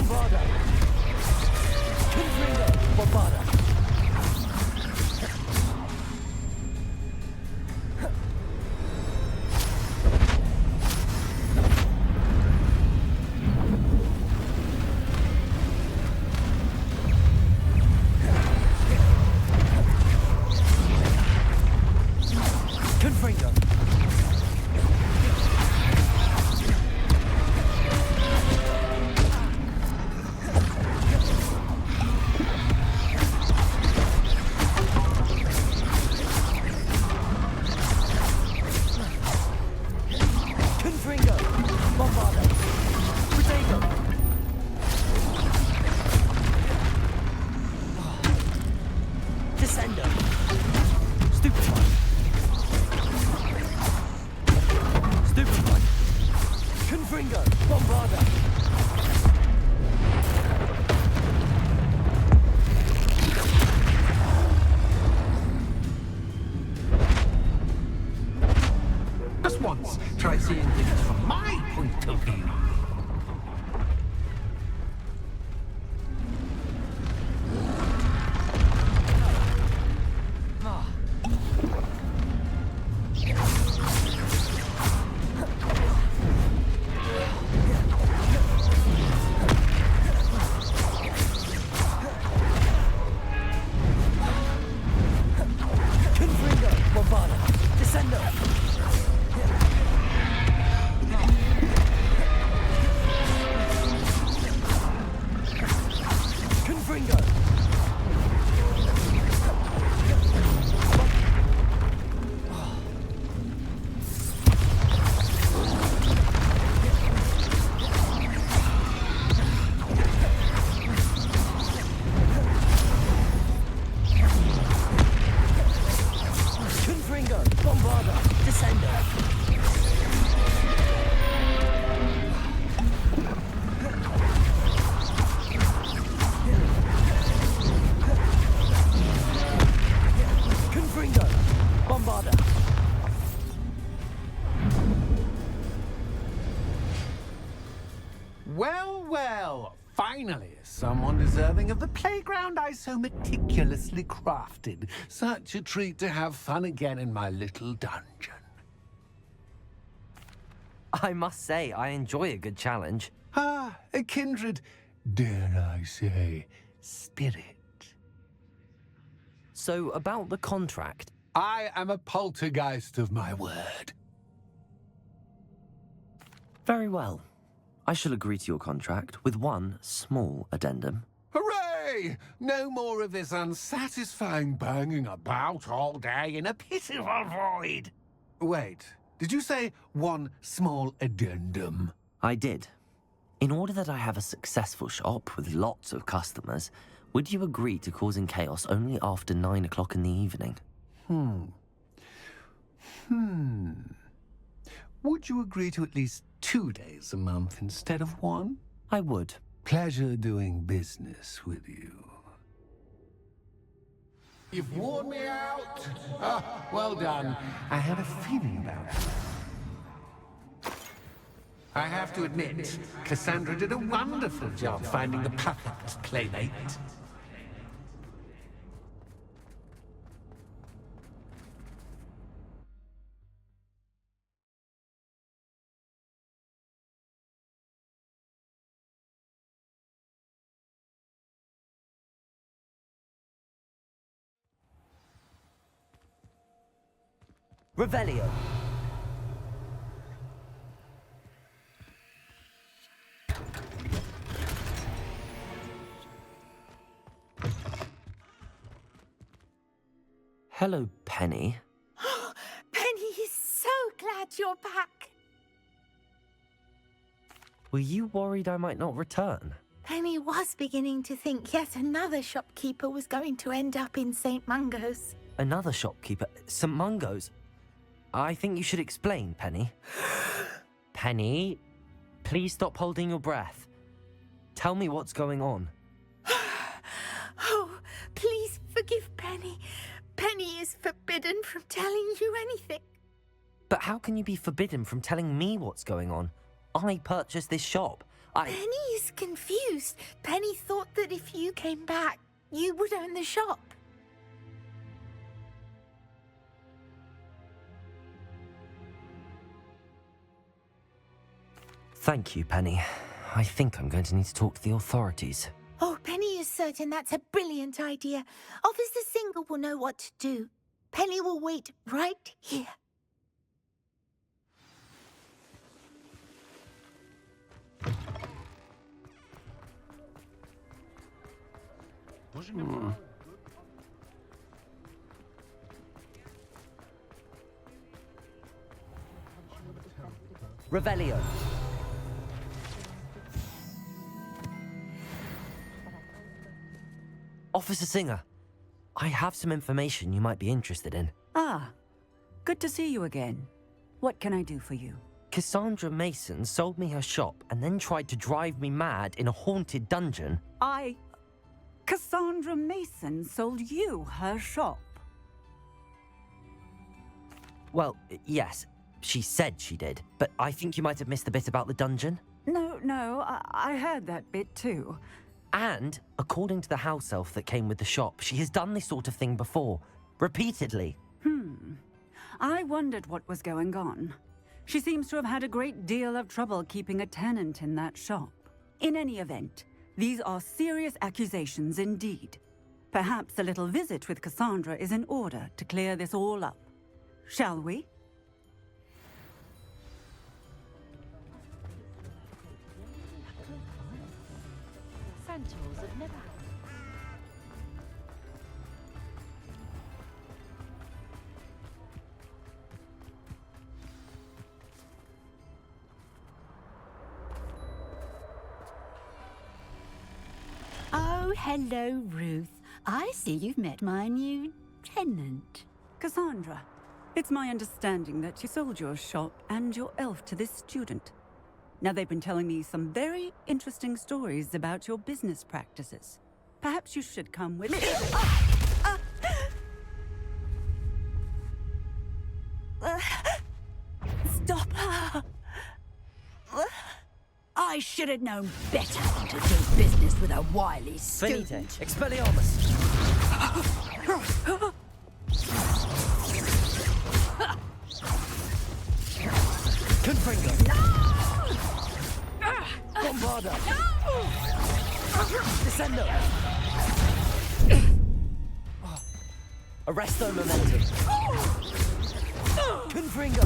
Bombarda! Confringo! Bombarda! Confringo! Confringo! Bombarda! Protego! Descendo! Stupefy! Stupefy! Confringo! Bombarda! Just once, try seeing things from my point of view. Confringo! Bombarda! Descendo! Confringo! Confringo! Bombarda! Descendo! Confringo! Bombarda! Well, well, finally, someone deserving of the playground I so meticulously crafted. Such a treat to have fun again in my little dungeon. I must say, I enjoy a good challenge. Ah, a kindred, dare I say, spirit. So, about the contract. I am a poltergeist of my word. Very well. I shall agree to your contract with one small addendum. Hooray! No more of this unsatisfying banging about all day in a pitiful void. Wait, did you say one small addendum? I did. In order that I have a successful shop with lots of customers, would you agree to causing chaos only after 9 o'clock in the evening? Would you agree to at least 2 days a month instead of one? I would. Pleasure doing business with you. You've worn me out. Ah, well done. I had a feeling about it. I have to admit, Cassandra did a wonderful job finding the perfect playmate. Revelio. Hello, Penny. Penny is so glad you're back. Were you worried I might not return? Penny was beginning to think yet another shopkeeper was going to end up in St. Mungo's. Another shopkeeper? St. Mungo's? I think you should explain, Penny. Penny, please stop holding your breath. Tell me what's going on. Oh, please forgive Penny. Penny is forbidden from telling you anything. But how can you be forbidden from telling me what's going on? I purchased this shop. Penny is confused. Penny thought that if you came back, you would own the shop. Thank you, Penny. I think I'm going to need to talk to the authorities. Oh, Penny is certain that's a brilliant idea. Officer Single will know what to do. Penny will wait right here. Revelio. Officer Singer, I have some information you might be interested in. Ah, good to see you again. What can I do for you? Cassandra Mason sold me her shop and then tried to drive me mad in a haunted dungeon. Cassandra Mason sold you her shop? Well, yes, she said she did, but I think you might have missed the bit about the dungeon. No, I heard that bit too. And, according to the house elf that came with the shop, she has done this sort of thing before. Repeatedly. I wondered what was going on. She seems to have had a great deal of trouble keeping a tenant in that shop. In any event, these are serious accusations indeed. Perhaps a little visit with Cassandra is in order to clear this all up. Shall we? Centaurs have never. Oh, hello, Ruth. I see you've met my new tenant. Cassandra, it's my understanding that you sold your shop and your elf to this student. Now, they've been telling me some very interesting stories about your business practices. Perhaps you should come with me. Stop her! I should have known better than to do business with a wily student. Finite. Expelliarmus. Confringo. Bombarda. Descendo. Arresto momentum. Confringo.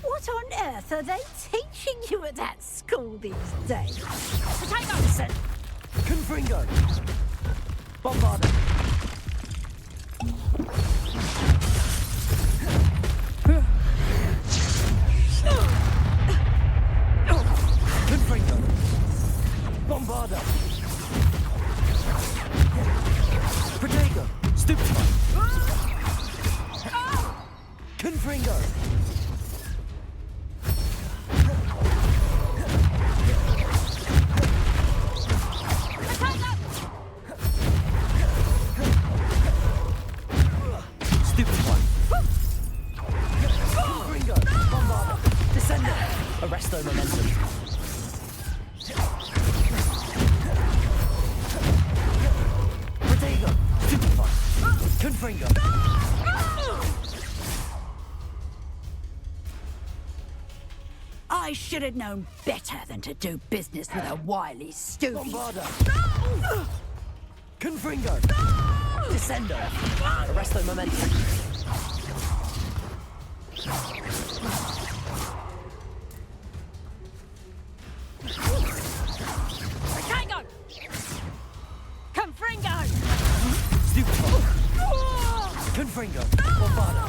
What on earth are they teaching you at that school these days? Potato! Descent. Confringo. Bombarda. Confringo. Bombarda. Protego. Stupefy. Confringo. Arresto momentum. Protego. Stupefy. Confringo. I should have known better than to do business with a wily student. Bombarda. Confringo. Descendo. Arresto momentum. Potato! Confringo! Stupefy. Confringo. Bombarda.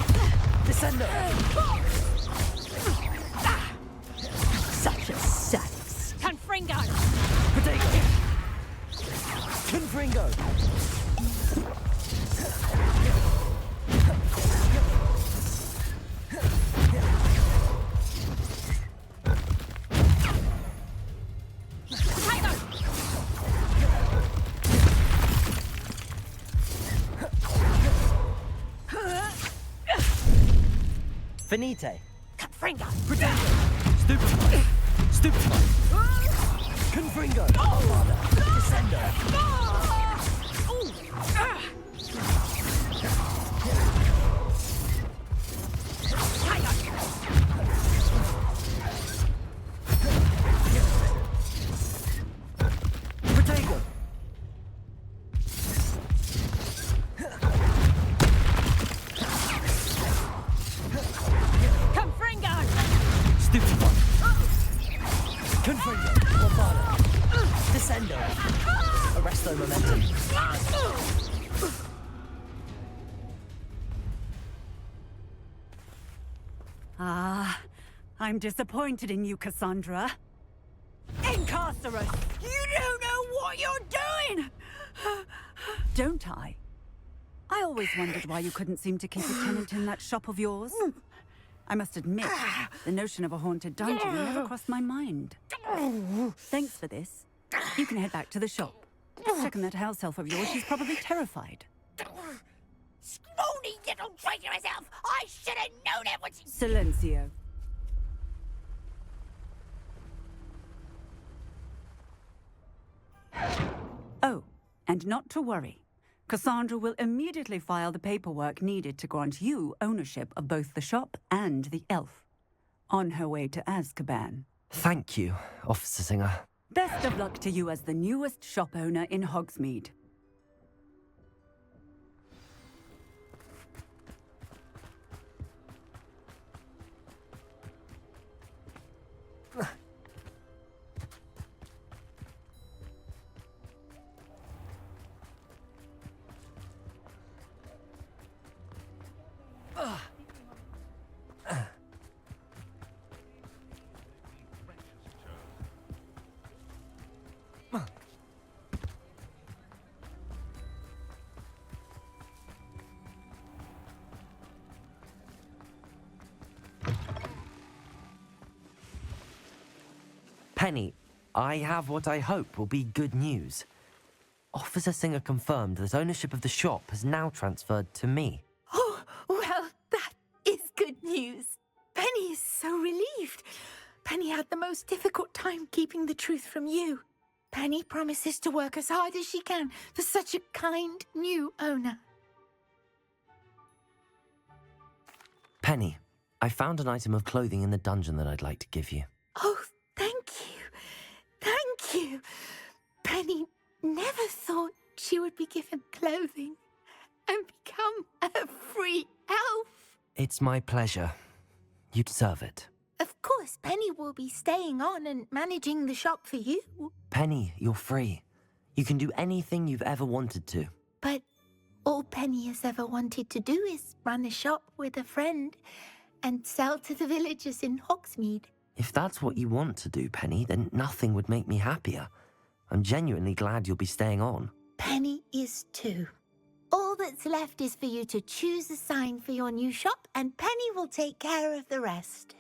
Descendo. Such a sadist. Confringo! Protego. Confringo. Finite. Confringo! Potato! Stupefy! Stupefy! Confringo! Father! Descendo! Potato! Confringo! Stupefy! Confringo! Bombada! Descendo! Arresto momentum! Ah, I'm disappointed in you, Cassandra. Incarcerate! You don't know what you're doing! Don't I? I always wondered why you couldn't seem to keep a tenant in that shop of yours. I must admit, the notion of a haunted dungeon never crossed my mind. Thanks for this. You can head back to the shop. Checking that house elf of yours, she's probably terrified. Scrawny little traitor herself! I should have known it was... Silencio. Oh, and not to worry. Cassandra will immediately file the paperwork needed to grant you ownership of both the shop and the elf. On her way to Azkaban. Thank you, Officer Singer. Best of luck to you as the newest shop owner in Hogsmeade. Penny, I have what I hope will be good news. Officer Singer confirmed that ownership of the shop has now transferred to me. Oh, well, that is good news. Penny is so relieved. Penny had the most difficult time keeping the truth from you. Penny promises to work as hard as she can for such a kind new owner. Penny, I found an item of clothing in the dungeon that I'd like to give you. Oh, thank you. Thank you. Penny never thought she would be given clothing and become a free elf. It's my pleasure. You deserve it. Of course, Penny will be staying on and managing the shop for you. Penny, you're free. You can do anything you've ever wanted to. But all Penny has ever wanted to do is run a shop with a friend and sell to the villagers in Hogsmeade. If that's what you want to do, Penny, then nothing would make me happier. I'm genuinely glad you'll be staying on. Penny is too. All that's left is for you to choose a sign for your new shop, and Penny will take care of the rest.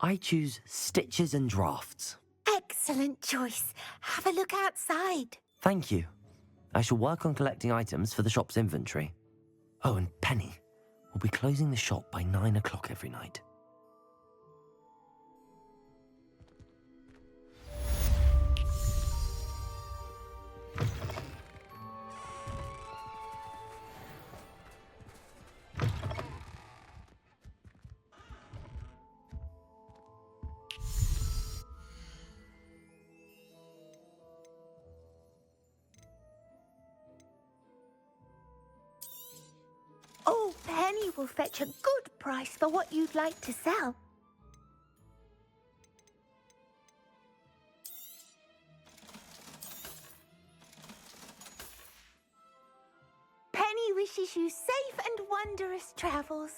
I choose stitches and drafts. Excellent choice. Have a look outside. Thank you. I shall work on collecting items for the shop's inventory. Oh, and Penny, we'll be closing the shop by 9 o'clock every night. Oh, Penny will fetch a good price for what you'd like to sell. Penny wishes you safe and wondrous travels.